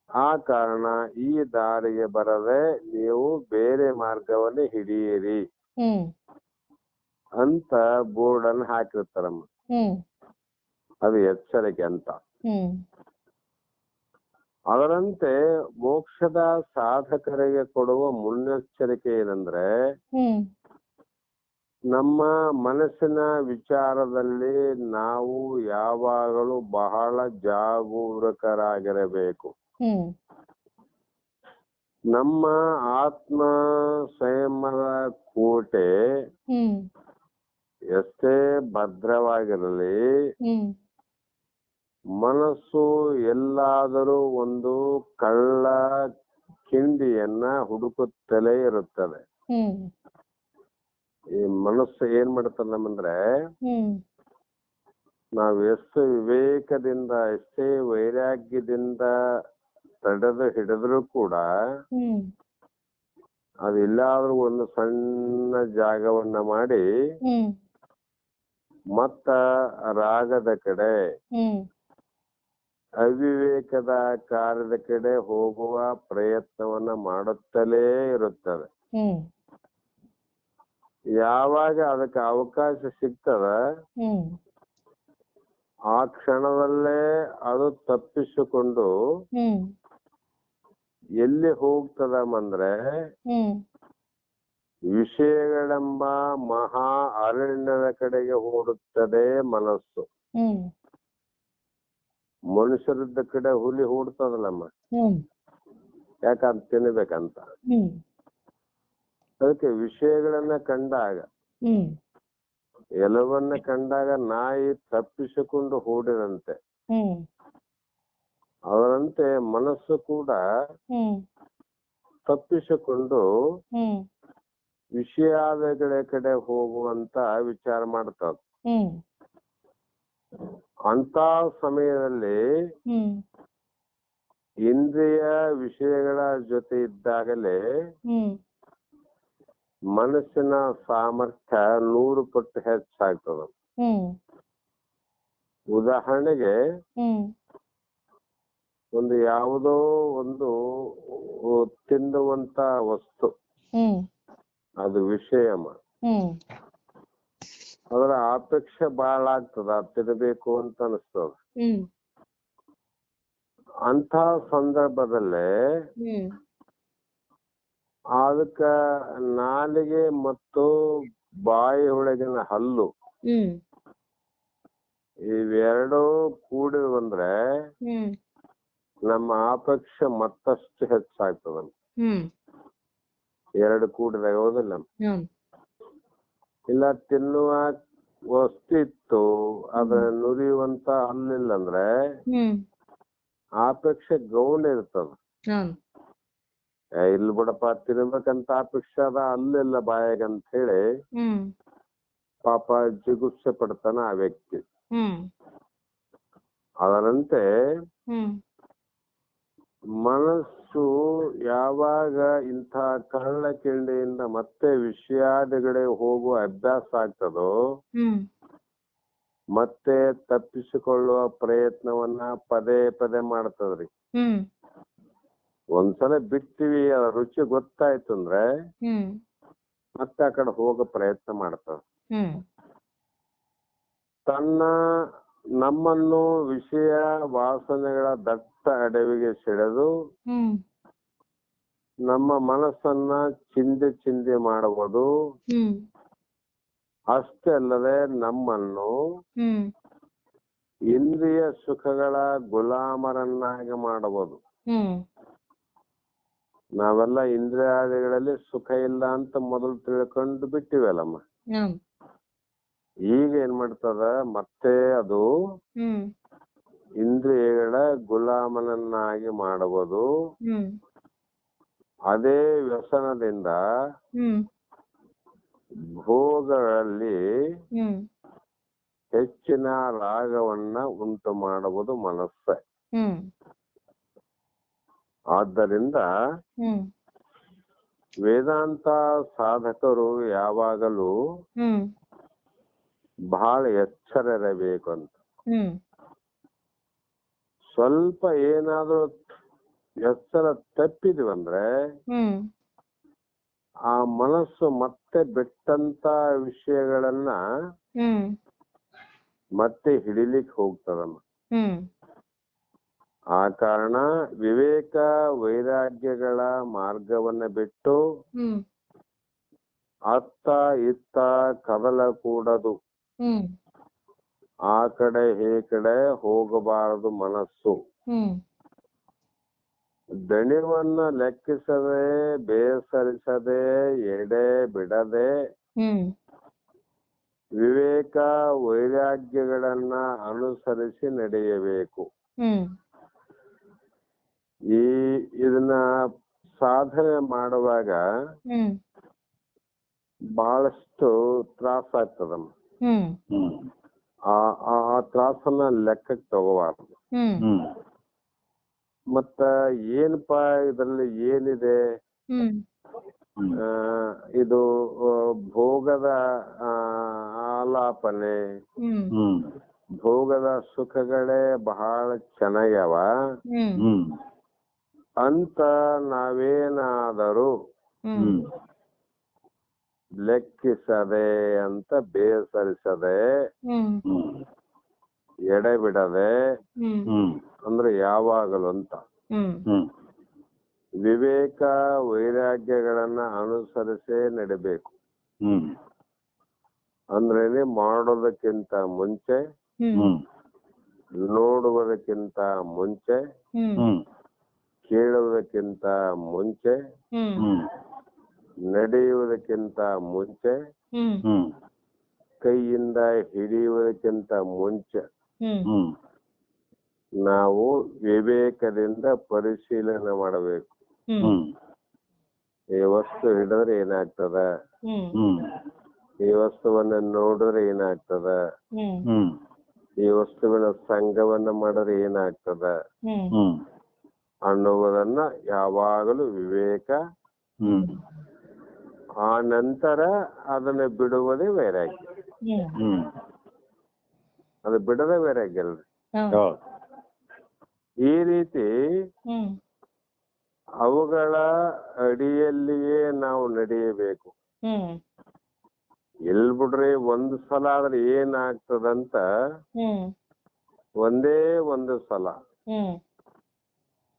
ಆ ಕಾರಣ ಈ ದಾರಿಗೆ ಬರದೆ ನೀವು ಬೇರೆ ಮಾರ್ಗವನ್ನು ಹಿಡಿಯಿರಿ ಹ್ಮ್ ಅಂತ ಬೋರ್ಡ್ ಅನ್ನು ಹಾಕಿರ್ತಾರಮ್ಮ. ಹ್ಮ್ ಅದು ಎಚ್ಚರಿಕೆ ಅಂತ. ಹ್ಮ್ ಅದರಂತೆ ಮೋಕ್ಷದ ಸಾಧಕರಿಗೆ ಕೊಡುವ ಮುನ್ನೆಚ್ಚರಿಕೆ ಏನಂದ್ರೆ, ಹ್ಮ್ ನಮ್ಮ ಮನಸ್ಸಿನ ವಿಚಾರದಲ್ಲಿ ನಾವು ಯಾವಾಗಲೂ ಬಹಳ ಜಾಗರೂಕರಾಗಿರಬೇಕು. ಹ್ಮ್ ನಮ್ಮ ಆತ್ಮ ಸಂಯಮದ ಕೋಟೆ ಹ್ಮ್ ಎಷ್ಟೇ ಭದ್ರವಾಗಿರಲಿ, ಹ್ಮ್ ಮನಸ್ಸು ಎಲ್ಲಾದರೂ ಒಂದು ಕಳ್ಳ ಕಿಂಡಿಯನ್ನ ಹುಡುಕುತ್ತಲೇ ಇರುತ್ತದೆ. ಹ್ಮ್ ಈ ಮನಸ್ಸು ಏನ್ ಮಾಡ್ತದಂದ್ರೆ, ಹ್ಮ್ ನಾವು ಎಷ್ಟು ವಿವೇಕದಿಂದ ಎಷ್ಟೇ ವೈರಾಗ್ಯದಿಂದ ತಡೆದು ಹಿಡಿದ್ರು ಕೂಡ ಹ್ಮ್ ಅದು ಎಲ್ಲಾದ್ರೂ ಒಂದು ಸಣ್ಣ ಜಾಗವನ್ನ ಮಾಡಿ ಹ್ಮ್ ಮತ್ತ ರಾಗದ ಕಡೆ, ಹ್ಮ್ ಅವಿವೇಕದ ಕಾರ್ಯದ ಕಡೆ ಹೋಗುವ ಪ್ರಯತ್ನವನ್ನ ಮಾಡುತ್ತಲೇ ಇರುತ್ತದೆ. ಹ್ಮ್ ಯಾವಾಗ ಅದಕ್ಕೆ ಅವಕಾಶ ಸಿಗ್ತದ ಹ್ಮ್ ಆ ಕ್ಷಣದಲ್ಲೇ ಅದು ತಪ್ಪಿಸಿಕೊಂಡು ಹ್ಮ್ ಎಲ್ಲಿ ಹೋಗ್ತದಮ್ಮಂದ್ರೆ, ಹ್ಮ್ ವಿಷಯಗಳೆಂಬ ಮಹಾ ಅರಣ್ಯದ ಕಡೆಗೆ ಓಡುತ್ತದೆ ಮನಸ್ಸು. ಹ್ಮ್ ಮನುಷ್ಯರಿದ್ದ ಕಡೆ ಹುಲಿ ಓಡ್ತದಲ್ಲಮ್ಮ, ಹ್ಮ್ ಯಾಕಂತ ತಿನ್ಬೇಕಂತ. ಹ್ಮ್ ಅದಕ್ಕೆ ವಿಷಯಗಳನ್ನ ಕಂಡಾಗ, ಹ್ಮ್ ಎಲ್ಲವನ್ನ ಕಂಡಾಗ ನಾಯಿ ತಪ್ಪಿಸಿಕೊಂಡು ಓಡಿದಂತೆ, ಹ್ಮ್ ಅದರಂತೆ ಮನಸ್ಸು ಕೂಡ ಹ್ಮ್ ತಪ್ಪಿಸಿಕೊಂಡು ಹ್ಮ್ ವಿಷಯಾದಗಳ ಕಡೆ ಹೋಗುವಂತ ವಿಚಾರ ಮಾಡ್ತದ. ಹ್ಮ್ ಅಂತ ಸಮಯದಲ್ಲಿ ಹ್ಮ್ ಇಂದ್ರಿಯ ವಿಷಯಗಳ ಜೊತೆ ಇದ್ದಾಗಲೇ ಹ್ಮ್ ಮನಸ್ಸಿನ ಸಾಮರ್ಥ್ಯ 100 ಪಟ್ಟು ಹೆಚ್ಚಾಗ್ತದ. ಹ್ಮ್ ಉದಾಹರಣೆಗೆ, ಹ್ಮ್ ಒಂದು ಯಾವುದೋ ಒಂದು ತಿನ್ನುವಂತ ವಸ್ತು, ಹ್ಮ್ ಅದು ವಿಷಯಮ್ಮ, ಹ್ಮ್ ಅದರ ಅಪೇಕ್ಷೆ ಬಹಳ ಆಗ್ತದ, ತಿನ್ನಬೇಕು ಅಂತ ಅನಿಸ್ತದ. ಹ್ಮ್ ಅಂತ ಸಂದರ್ಭದಲ್ಲೇ ಹ್ಮ್ ಅದಕ್ಕ ನಾಲಿಗೆ ಮತ್ತು ಬಾಯಿ ಒಳಗಿನ ಹಲ್ಲು ಹ್ಮ್ ಇವೆರಡೂ ಕೂಡಿ ಬಂದ್ರೆ ಹ್ಮ್ ನಮ್ಮ ಅಪೇಕ್ಷೆ ಮತ್ತಷ್ಟು ಹೆಚ್ಚಾಗ್ತದ. ಹ್ಮ್ ಎರಡು ಕೂಡಿದಾಗ, ಹೌದಿಲ್ಲ? ಹ್ಮ್ ಇಲ್ಲ ತಿನ್ನುವ ವಸ್ತು ಇತ್ತು, ಅದ್ರ ನುರಿಯುವಂತ ಹಲ್ಲಿಲ್ಲ ಅಂದ್ರೆ ಹ್ಮ್ ಅಪೇಕ್ಷೆ ಗೌಣ ಇರ್ತದ. ಹ್ಮ್ ಇಲ್ಲಿ ಬಿಡಪ್ಪ ತಿನ್ಬೇಕಂತ ಅಪೇಕ್ಷೆ ಅದ, ಅಲ್ಲಿಲ್ಲ ಬಾಯಾಗಂತ ಹೇಳಿ ಹ್ಮ್ ಪಾಪ ಜಿಗುಪ್ಸೆ ಪಡ್ತಾನ ಆ ವ್ಯಕ್ತಿ. ಹ್ಮ್ ಅದರಂತೆ ಹ್ಮ್ ಮನಸ್ಸು ಯಾವಾಗ ಇಂಥ ಕಳ್ಳ ಕಿಂಡಿಯಿಂದ ಮತ್ತೆ ವಿಷಯಾದಿಗಳೇ ಹೋಗುವ ಅಭ್ಯಾಸ ಆಗ್ತದೋ, ಹ್ಮ್ ಮತ್ತೆ ತಪ್ಪಿಸಿಕೊಳ್ಳುವ ಪ್ರಯತ್ನವನ್ನ ಪದೇ ಪದೇ ಮಾಡ್ತದ್ರಿ. ಹ್ಮ್ ಒಂದ್ಸಲ ಬಿಡ್ತೀವಿ, ಅದ್ರ ರುಚಿ ಗೊತ್ತಾಯ್ತು ಅಂದ್ರೆ ಹ್ಮ್ ಮತ್ತೆ ಆ ಕಡೆ ಹೋಗೋ ಪ್ರಯತ್ನ ಮಾಡ್ತದ. ಹ್ಮ್ ನಮ್ಮನ್ನು ವಿಷಯ ವಾಸನೆಗಳ ದಟ್ಟ ಅಡವಿಗೆ ಸೆಳೆದು ಹ್ಮ್ ನಮ್ಮ ಮನಸ್ಸನ್ನ ಚಿಂದೆ ಮಾಡುವುದು, ಹ್ಮ್ ಅಷ್ಟೇ ಅಲ್ಲದೆ ನಮ್ಮನ್ನು ಹ್ಮ್ ಇಂದ್ರಿಯ ಸುಖಗಳ ಗುಲಾಮರನ್ನಾಗಿ ಮಾಡಬಹುದು. ಹ್ಮ್ ನಾವೆಲ್ಲ ಇಂದ್ರಿಯಾದಿಗಳಲ್ಲಿ ಸುಖ ಇಲ್ಲ ಅಂತ ಮೊದಲು ತಿಳ್ಕೊಂಡು ಬಿಟ್ಟಿವಲ್ಲಮ್ಮ. ಹ್ಮ್ ಈಗ ಏನ್ ಮಾಡ್ತದ ಮತ್ತೆ ಅದು ಹ್ಮ್ ಇಂದ್ರಿಯಗಳ ಗುಲಾಮನನ್ನಾಗಿ ಮಾಡಬಹುದು. ಹ್ಮ್ ಅದೇ ವ್ಯಸನದಿಂದ ಹ್ಮ್ ಭೋಗಗಳಲ್ಲಿ ಹ್ಮ್ ಹೆಚ್ಚಿನ ರಾಗವನ್ನ ಉಂಟು ಮಾಡುವುದು ಮನಸ್ಸೆ. ಹ್ಮ್ ಆದ್ದರಿಂದ ಹ್ಮ್ ವೇದಾಂತ ಸಾಧಕರು ಯಾವಾಗಲೂ ಹ್ಮ್ ಬಹಳ ಎಚ್ಚರ ಇರಬೇಕು ಅಂತ. ಹ್ಮ್ ಸ್ವಲ್ಪ ಏನಾದ್ರೂ ಎಚ್ಚರ ತಪ್ಪಿದ್ವಂದ್ರೆ ಹ್ಮ್ ಆ ಮನಸ್ಸು ಮತ್ತೆ ಬಿಟ್ಟಂತ ವಿಷಯಗಳನ್ನ ಹ್ಮ್ ಮತ್ತೆ ಹಿಡಿಲಿಕ್ಕೆ ಹೋಗ್ತದಮ್ಮ. ಹ್ಮ್ ಆ ಕಾರಣ ವಿವೇಕ ವೈರಾಗ್ಯಗಳ ಮಾರ್ಗವನ್ನ ಬಿಟ್ಟು ಹ್ಮ್ ಅತ್ತ ಇತ್ತ ಕದಲಕೂಡದು. ಹ್ಮ್ ಆ ಕಡೆ ಈ ಕಡೆ ಹೋಗಬಾರದು ಮನಸ್ಸು. ಹ್ಮ್ ದಣಿವನ್ನ ಲೆಕ್ಕಿಸದೆ, ಬೇಸರಿಸದೆ, ಎಡೆ ಬಿಡದೆ ಹ್ಮ್ ವಿವೇಕ ವೈರಾಗ್ಯಗಳನ್ನ ಅನುಸರಿಸಿ ನಡೆಯಬೇಕು. ಹ್ಮ್ ಇದನ್ನ ಸಾಧನೆ ಮಾಡುವಾಗ ಹ್ಮ್ ಬಹಳಷ್ಟು ತ್ರಾಸ ಆಗ್ತದಮ್ಮ. ಹ್ಮ್ ಆ ತ್ರಾಸನ್ನ ಲೆಕ್ಕಕ್ಕೆ ತಗೋಬಾರ್ದು. ಹ್ಮ್ ಮತ್ತ ಏನಪ್ಪಾ ಇದ್ರಲ್ಲಿ ಏನಿದೆ, ಹ್ಮ್ ಇದು ಭೋಗದ ಆಲಾಪನೆ, ಹ್ಮ್ ಭೋಗದ ಸುಖಗಳೇ ಬಹಳ ಚೆನ್ನಾಗ್ಯಾವ ಹ್ಮ್ ಅಂತ ನಾವೇನಾದರೂ ಹ್ಮ್ ಲೆಕ್ಕಿಸದೆ ಅಂತ ಬೇಸರಿಸದೆ, ಹ್ಮ್ ಎಡೆ ಬಿಡದೆ ಅಂದ್ರೆ ಯಾವಾಗಲೂ ಅಂತ ಹ್ಮ್ ವಿವೇಕ ವೈರಾಗ್ಯಗಳನ್ನ ಅನುಸರಿಸೇ ನಡಿಬೇಕು. ಅಂದ್ರೇನೆ ಮಾಡೋದಕ್ಕಿಂತ ಮುಂಚೆ, ನೋಡುವುದಕ್ಕಿಂತ ಮುಂಚೆ, ಕೇಳುವುದಕ್ಕಿಂತ ಮುಂಚೆ, ನಡೆಯುವುದಕ್ಕಿಂತ ಮುಂಚೆ, ಕೈಯಿಂದ ಹಿಡಿಯುವುದಕ್ಕಿಂತ ಮುಂಚೆ ನಾವು ವಿವೇಕದಿಂದ ಪರಿಶೀಲನೆ ಮಾಡಬೇಕು. ಈ ವಸ್ತು ಹಿಡಿದ್ರೆ ಏನಾಗ್ತದ, ಈ ವಸ್ತುವನ್ನ ನೋಡಿದ್ರೆ ಏನಾಗ್ತದ, ಈ ವಸ್ತುವಿನ ಸಂಘವನ್ನ ಮಾಡಿದ್ರೆ ಏನಾಗ್ತದ ಅನ್ನುವುದನ್ನ ಯಾವಾಗಲೂ ವಿವೇಕ. ಆ ನಂತರ ಅದನ್ನ ಬಿಡುವುದೇ ವೈರಾಗ್ಯ. ಅದು ಬಿಡದೆ ವೈರಾಗ್ಯ ಅಲ್ರಿ. ಈ ರೀತಿ ಅವುಗಳ ಅಡಿಯಲ್ಲಿಯೇ ನಾವು ನಡೆಯಬೇಕು. ಎಲ್ ಬಿಡ್ರಿ, ಒಂದು ಸಲ ಆದ್ರೆ ಏನಾಗ್ತದಂತ ಒಂದೇ ಒಂದು ಸಲ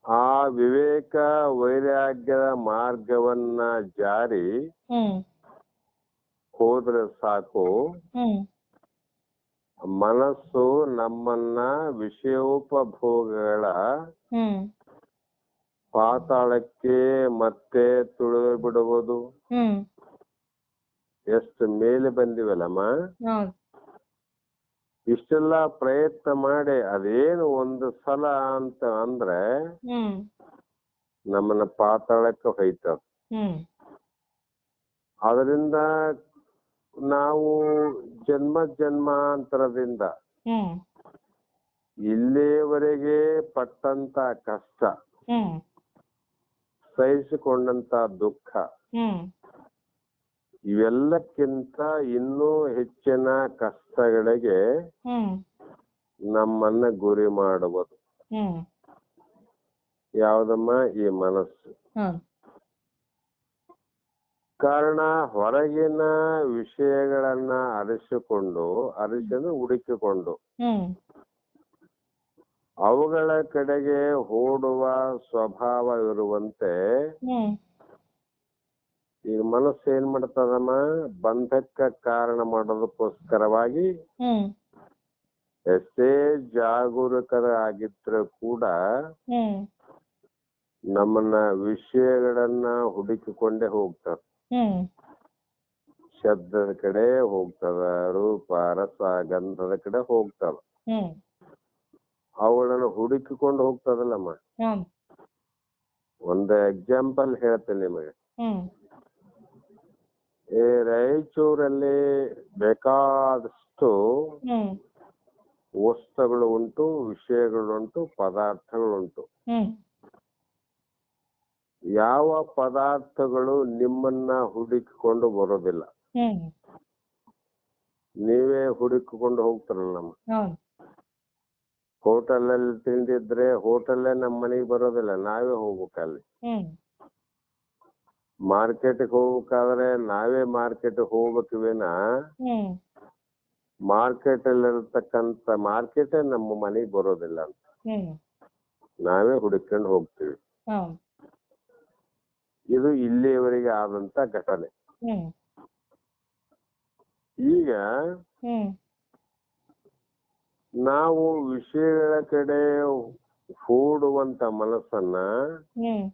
ಆ ವಿವೇಕ ವೈರಾಗ್ಯದ ಮಾರ್ಗವನ್ನ ಜಾರಿ ಹೋದ್ರೆ ಸಾಕು, ಮನಸ್ಸು ನಮ್ಮನ್ನ ವಿಷಯೋಪಭೋಗಗಳ ಪಾತಾಳಕ್ಕೆ ಮತ್ತೆ ತುಳಿದು ಬಿಡುವುದು. ಎಷ್ಟು ಮೇಲೆ ಬಂದಿವಲ್ಲಮ್ಮ, ಇಷ್ಟೆಲ್ಲ ಪ್ರಯತ್ನ ಮಾಡಿ ಅದೇನು ಒಂದು ಸಲ ಅಂತ ಅಂದ್ರೆ ನಮ್ಮನ್ನ ಪಾತಾಳಕ್ಕೆ ಹೋಯ್ತದ. ಅದರಿಂದ ನಾವು ಜನ್ಮ ಜನ್ಮಾಂತರದಿಂದ ಇಲ್ಲಿಯವರೆಗೆ ಪಟ್ಟಂತ ಕಷ್ಟ, ಸಹಿಸಿಕೊಂಡಂತ ದುಃಖ, ಇವೆಲ್ಲಕ್ಕಿಂತ ಇನ್ನೂ ಹೆಚ್ಚಿನ ಕಷ್ಟಗಳಿಗೆ ನಮ್ಮನ್ನ ಗುರಿ ಮಾಡುವುದು ಯಾವುದಮ್ಮ? ಈ ಮನಸ್ಸು. ಕಾರಣ ಹೊರಗಿನ ವಿಷಯಗಳನ್ನ ಅರಿಸಿಕೊಂಡು ಹುಡುಕಿಕೊಂಡು ಅವುಗಳ ಕಡೆಗೆ ಓಡುವ ಸ್ವಭಾವ ಇರುವಂತೆ ಈಗ ಮನಸ್ಸು ಏನ್ ಮಾಡ್ತದಮ್ಮ? ಬಂಧಕ್ಕ ಕಾರಣ ಮಾಡೋದಕ್ಕೋಸ್ಕರವಾಗಿ ಎಷ್ಟೇ ಜಾಗರೂಕರಾಗಿದ್ರು ಕೂಡ ನಮ್ಮನ್ನ ವಿಷಯಗಳನ್ನ ಹುಡುಕಿಕೊಂಡೇ ಹೋಗ್ತಾರೆ. ಶಬ್ದದ ಕಡೆ ಹೋಗ್ತದ, ರೂಪ ರಸ ಗಂಧದ ಕಡೆ ಹೋಗ್ತದ. ಹ್ಮ್ ಅವುಗಳನ್ನು ಹುಡುಕಿಕೊಂಡು ಹೋಗ್ತದಲ್ಲಮ್ಮ. ಹ್ಮ್ ಒಂದು ಎಕ್ಸಾಂಪಲ್ ಹೇಳ್ತೇನೆ ನಿಮಗೆ. ಹ್ಮ್ ಈ ರಾಯಚೂರಲ್ಲಿ ಬೇಕಾದಷ್ಟು ಹ್ಮ್ ವಸ್ತುಗಳು ಉಂಟು, ವಿಷಯಗಳುಂಟು, ಪದಾರ್ಥಗಳುಂಟು. ಹ್ಮ್ ಯಾವ ಪದಾರ್ಥಗಳು ನಿಮ್ಮನ್ನ ಹುಡುಕಿಕೊಂಡು ಬರೋದಿಲ್ಲ, ಹ್ಮ್ ನೀವೇ ಹುಡುಕಿಕೊಂಡು ಹೋಗ್ತಾರಲ್ಲ. ನಮ್ಮ ಹೌದು. ಹೋಟೆಲಲ್ಲಿ ತಿಂದಿದ್ರೆ ಹೋಟೆಲ್ಲೇ ನಮ್ಮ ಮನೆಗೆ ಬರೋದಿಲ್ಲ, ನಾವೇ ಹೋಗ್ಬೇಕಲ್ಲಿ. ಹ್ಮ್ ಮಾರ್ಕೆಟ್ಗೆ ಹೋಗ್ಬೇಕಾದ್ರೆ ನಾವೇ ಮಾರ್ಕೆಟ್ ಹೋಗ್ಬೇಕು ವಿನ ಹ್ಮ್ ಮಾರ್ಕೆಟ್ ಅಲ್ಲಿರ್ತಕ್ಕಂಥ ಮಾರ್ಕೆಟೇ ನಮ್ಮ ಮನೆಗೆ ಬರೋದಿಲ್ಲ ಅಂತ ಹ್ಮ್ ನಾವೇ ಹುಡುಕೊಂಡು ಹೋಗ್ತೀವಿ. ಹೌದು. ಇದು ಇಲ್ಲಿಯವರೆಗೆ ಆದಂತ ಘಟನೆ. ಹ್ಮ್ ಈಗ ಹ್ಮ್ ನಾವು ವಿಷಯಗಳ ಕಡೆ ಹೂಡುವಂತ ಮನಸ್ಸನ್ನ ಹ್ಮ್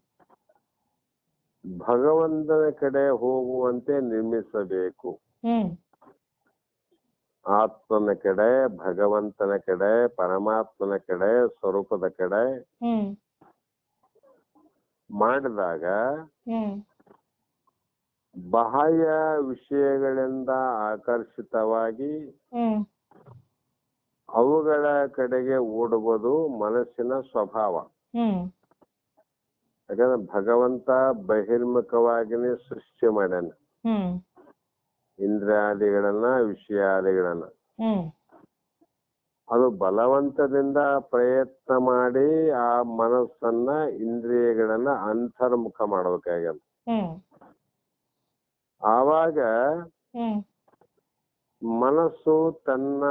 ಭಗವಂತನ ಕಡೆ ಹೋಗುವಂತೆ ನಿರ್ಮಿಸಬೇಕು. ಹ್ಮ್ ಆತ್ಮನ ಕಡೆ, ಭಗವಂತನ ಕಡೆ, ಪರಮಾತ್ಮನ ಕಡೆ, ಸ್ವರೂಪದ ಕಡೆ ಹ್ಮ್ ಮಾಡಿದಾಗ ಹ್ಮ್ ಬಾಹ್ಯ ವಿಷಯಗಳಿಂದ ಆಕರ್ಷಿತವಾಗಿ ಹ್ಮ್ ಅವುಗಳ ಕಡೆಗೆ ಓಡುವುದು ಮನಸ್ಸಿನ ಸ್ವಭಾವ. ಹ್ಮ್ ಯಾಕಂದ್ರೆ ಭಗವಂತ ಬಹಿರ್ಮುಖವಾಗಿನೇ ಸೃಷ್ಟಿ ಮಾಡ್ಯಾನ ಹ್ಮ್ ಇಂದ್ರಿಯಾದಿಗಳನ್ನ, ವಿಷಯಾದಿಗಳನ್ನ. ಹ್ಮ್ ಅದು ಬಲವಂತದಿಂದ ಪ್ರಯತ್ನ ಮಾಡಿ ಆ ಮನಸ್ಸನ್ನ, ಇಂದ್ರಿಯಗಳನ್ನ ಅಂತರ್ಮುಖ ಮಾಡ್ಬೇಕಾಗ್ಯದ. ಹ್ಮ್ ಆವಾಗ ಹ್ಮ್ ಮನಸ್ಸು ತನ್ನ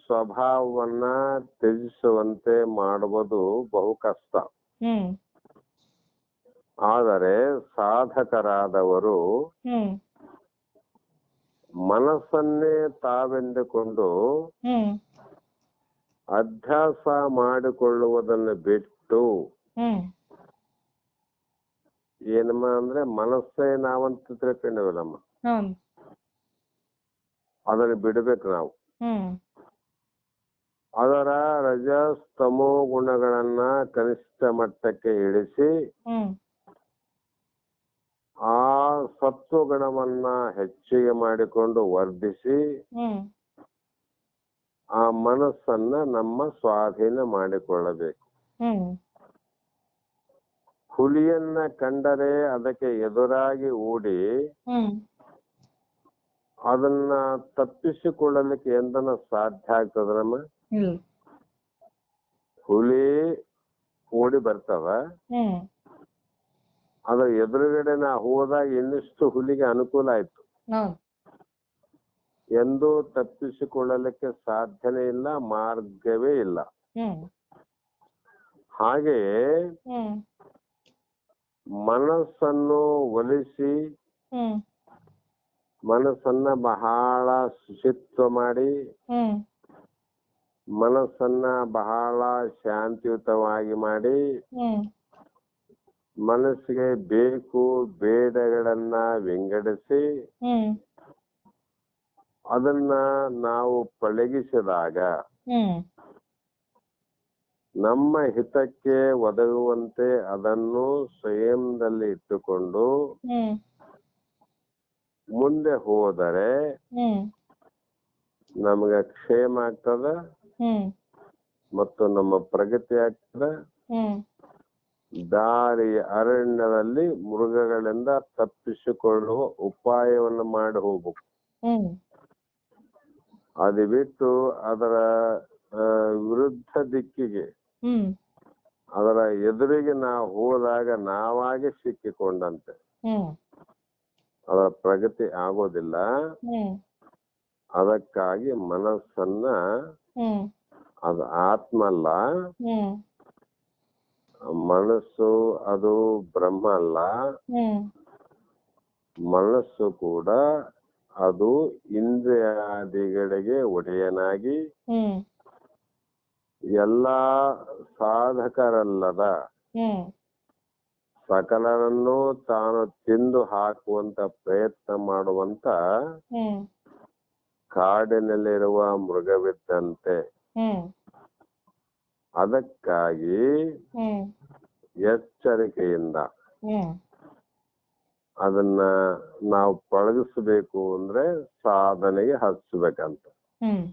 ಸ್ವಭಾವವನ್ನ ತ್ಯಜಿಸುವಂತೆ ಮಾಡುವುದು ಬಹು ಕಷ್ಟ. ಹ್ಮ್ ಆದರೆ ಸಾಧಕರಾದವರು ಹ್ಮ್ ಮನಸ್ಸನ್ನೇ ತಾವೆಂದುಕೊಂಡು ಹ್ಮ್ ಅಭ್ಯಾಸ ಮಾಡಿಕೊಳ್ಳುವುದನ್ನು ಬಿಟ್ಟು ಹ್ಮ್ ಏನಮ್ಮ ಅಂದ್ರೆ ಮನಸ್ಸೇ ನಾವಂತ ತಿಳ್ಕೊಂಡಿವಲ್ಲಮ್ಮ, ಹೌದು. ಅದನ್ನು ಬಿಡ್ಬೇಕು ನಾವು. ಹ್ಮ್ ಅದರ ರಜಸ್ತಮೋ ಗುಣಗಳನ್ನ ಕನಿಷ್ಠ ಮಟ್ಟಕ್ಕೆ ಇಳಿಸಿ ಹ್ಮ್ ಆ ಸತ್ವಗುಣವನ್ನ ಹೆಚ್ಚಿಗೆ ಮಾಡಿಕೊಂಡು ವರ್ಧಿಸಿ ಹ್ಮ್ ಆ ಮನಸ್ಸನ್ನ ನಮ್ಮ ಸ್ವಾಧೀನ ಮಾಡಿಕೊಳ್ಳಬೇಕು. ಹ್ಮ್ ಹುಲಿಯನ್ನ ಕಂಡರೆ ಅದಕ್ಕೆ ಎದುರಾಗಿ ಓಡಿ ಹ್ಮ್ ಅದನ್ನ ತಪ್ಪಿಸಿಕೊಳ್ಳಲಿಕ್ಕೆ ಎಂದನ ಸಾಧ್ಯ ಆಗ್ತದ ನಮ್ಮ? ಇಲ್ಲ. ಹುಲಿ ಓಡಿ ಬರ್ತಾವ, ಹ್ಮ್ ಅದ್ರ ಎದುರುಗಡೆ ನಾ ಹೋದಾಗ ಇನ್ನಿಷ್ಟು ಹುಲಿಗೆ ಅನುಕೂಲ ಆಯ್ತು. ಹೌದು. ಎಂದೂ ತಪ್ಪಿಸಿಕೊಳ್ಳಲಿಕ್ಕೆ ಸಾಧ್ಯನೇ ಇಲ್ಲ, ಮಾರ್ಗವೇ ಇಲ್ಲ. ಹ್ಮ್ ಹಾಗೆಯೇ ಹ್ಮ್ ಮನಸ್ಸನ್ನು ಒಲಿಸಿ ಹ್ಮ್ ಮನಸ್ಸನ್ನ ಬಹಳ ಶುಚಿತ್ವ ಮಾಡಿ ಹ್ಮ್ ಮನಸ್ಸನ್ನ ಬಹಳ ಶಾಂತಿಯುತವಾಗಿ ಮಾಡಿ ಹ್ಮ್ ಮನಸ್ಸಿಗೆ ಬೇಕು ಬೇಡಗಳನ್ನ ವಿಂಗಡಿಸಿ ಹ್ಮ್ ಅದನ್ನ ನಾವು ಪಳಗಿಸಿದಾಗ ಹ್ಮ್ ನಮ್ಮ ಹಿತಕ್ಕೆ ಒದಗುವಂತೆ ಅದನ್ನು ಸ್ವಯಂದಲ್ಲಿ ಇಟ್ಟುಕೊಂಡು ಹ್ಮ್ ಮುಂದೆ ಹೋದರೆ ಹ್ಮ್ ನಮಗೆ ಕ್ಷೇಮ ಆಗ್ತದ ಹ್ಮ್ ಮತ್ತು ನಮ್ಮ ಪ್ರಗತಿ ಆಗ್ತದ. ಹ್ಮ್ ದಾರಿ ಅರಣ್ಯದಲ್ಲಿ ಮೃಗಗಳಿಂದ ತಪ್ಪಿಸಿಕೊಳ್ಳುವ ಉಪಾಯವನ್ನು ಮಾಡಿ ಹೋಗ್ಬೇಕು. ಹ್ಮ್ ಅದು ಬಿಟ್ಟು ಅದರ ವಿರುದ್ಧ ದಿಕ್ಕಿಗೆ ಹ್ಮ್ ಅದರ ಎದುರಿಗೆ ನಾವು ಹೋದಾಗ ನಾವಾಗೆ ಸಿಕ್ಕಿಕೊಂಡಂತೆ ಹ್ಮ್ ಅದರ ಪ್ರಗತಿ ಆಗೋದಿಲ್ಲ. ಹ್ಮ್ ಅದಕ್ಕಾಗಿ ಮನಸ್ಸನ್ನ, ಹ್ಮ್ ಅದು ಆತ್ಮ ಅಲ್ಲ, ಹ್ಮ್ ಮನಸ್ಸು ಅದು ಬ್ರಹ್ಮ ಅಲ್ಲ, ಹ್ಮ್ ಮನಸ್ಸು ಕೂಡ ಅದು ಇಂದ್ರಿಯಾದಿಗಳಿಗೆ ಒಡೆಯನಾಗಿ ಹ್ಮ್ ಎಲ್ಲಾ ಸಾಧಕರಲ್ಲದ ಹ್ಮ್ ಸಕಲರನ್ನು ತಾನು ತಿಂದು ಹಾಕುವಂತ ಪ್ರಯತ್ನ ಮಾಡುವಂತ ಹ್ಮ್ ಕಾಡಿನಲ್ಲಿರುವ ಮೃಗವಿದ್ದಂತೆ. ಹ್ಮ್ ಅದಕ್ಕಾಗಿ ಹ್ಮ್ ಎಚ್ಚರಿಕೆಯಿಂದ ಹ್ಮ್ ಅದನ್ನ ನಾವು ಪಳಗಿಸ್ಬೇಕು ಅಂದ್ರೆ ಸಾಧನೆಗೆ ಹಚ್ಬೇಕಂತ ಹ್ಮ್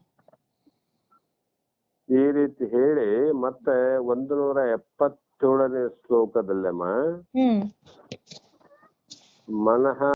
ಈ ರೀತಿ ಹೇಳಿ ಮತ್ತೆ 177ನೇ ಶ್ಲೋಕದಲ್ಲಮ್ಮ ಹ್ಮ್ ಮನಃ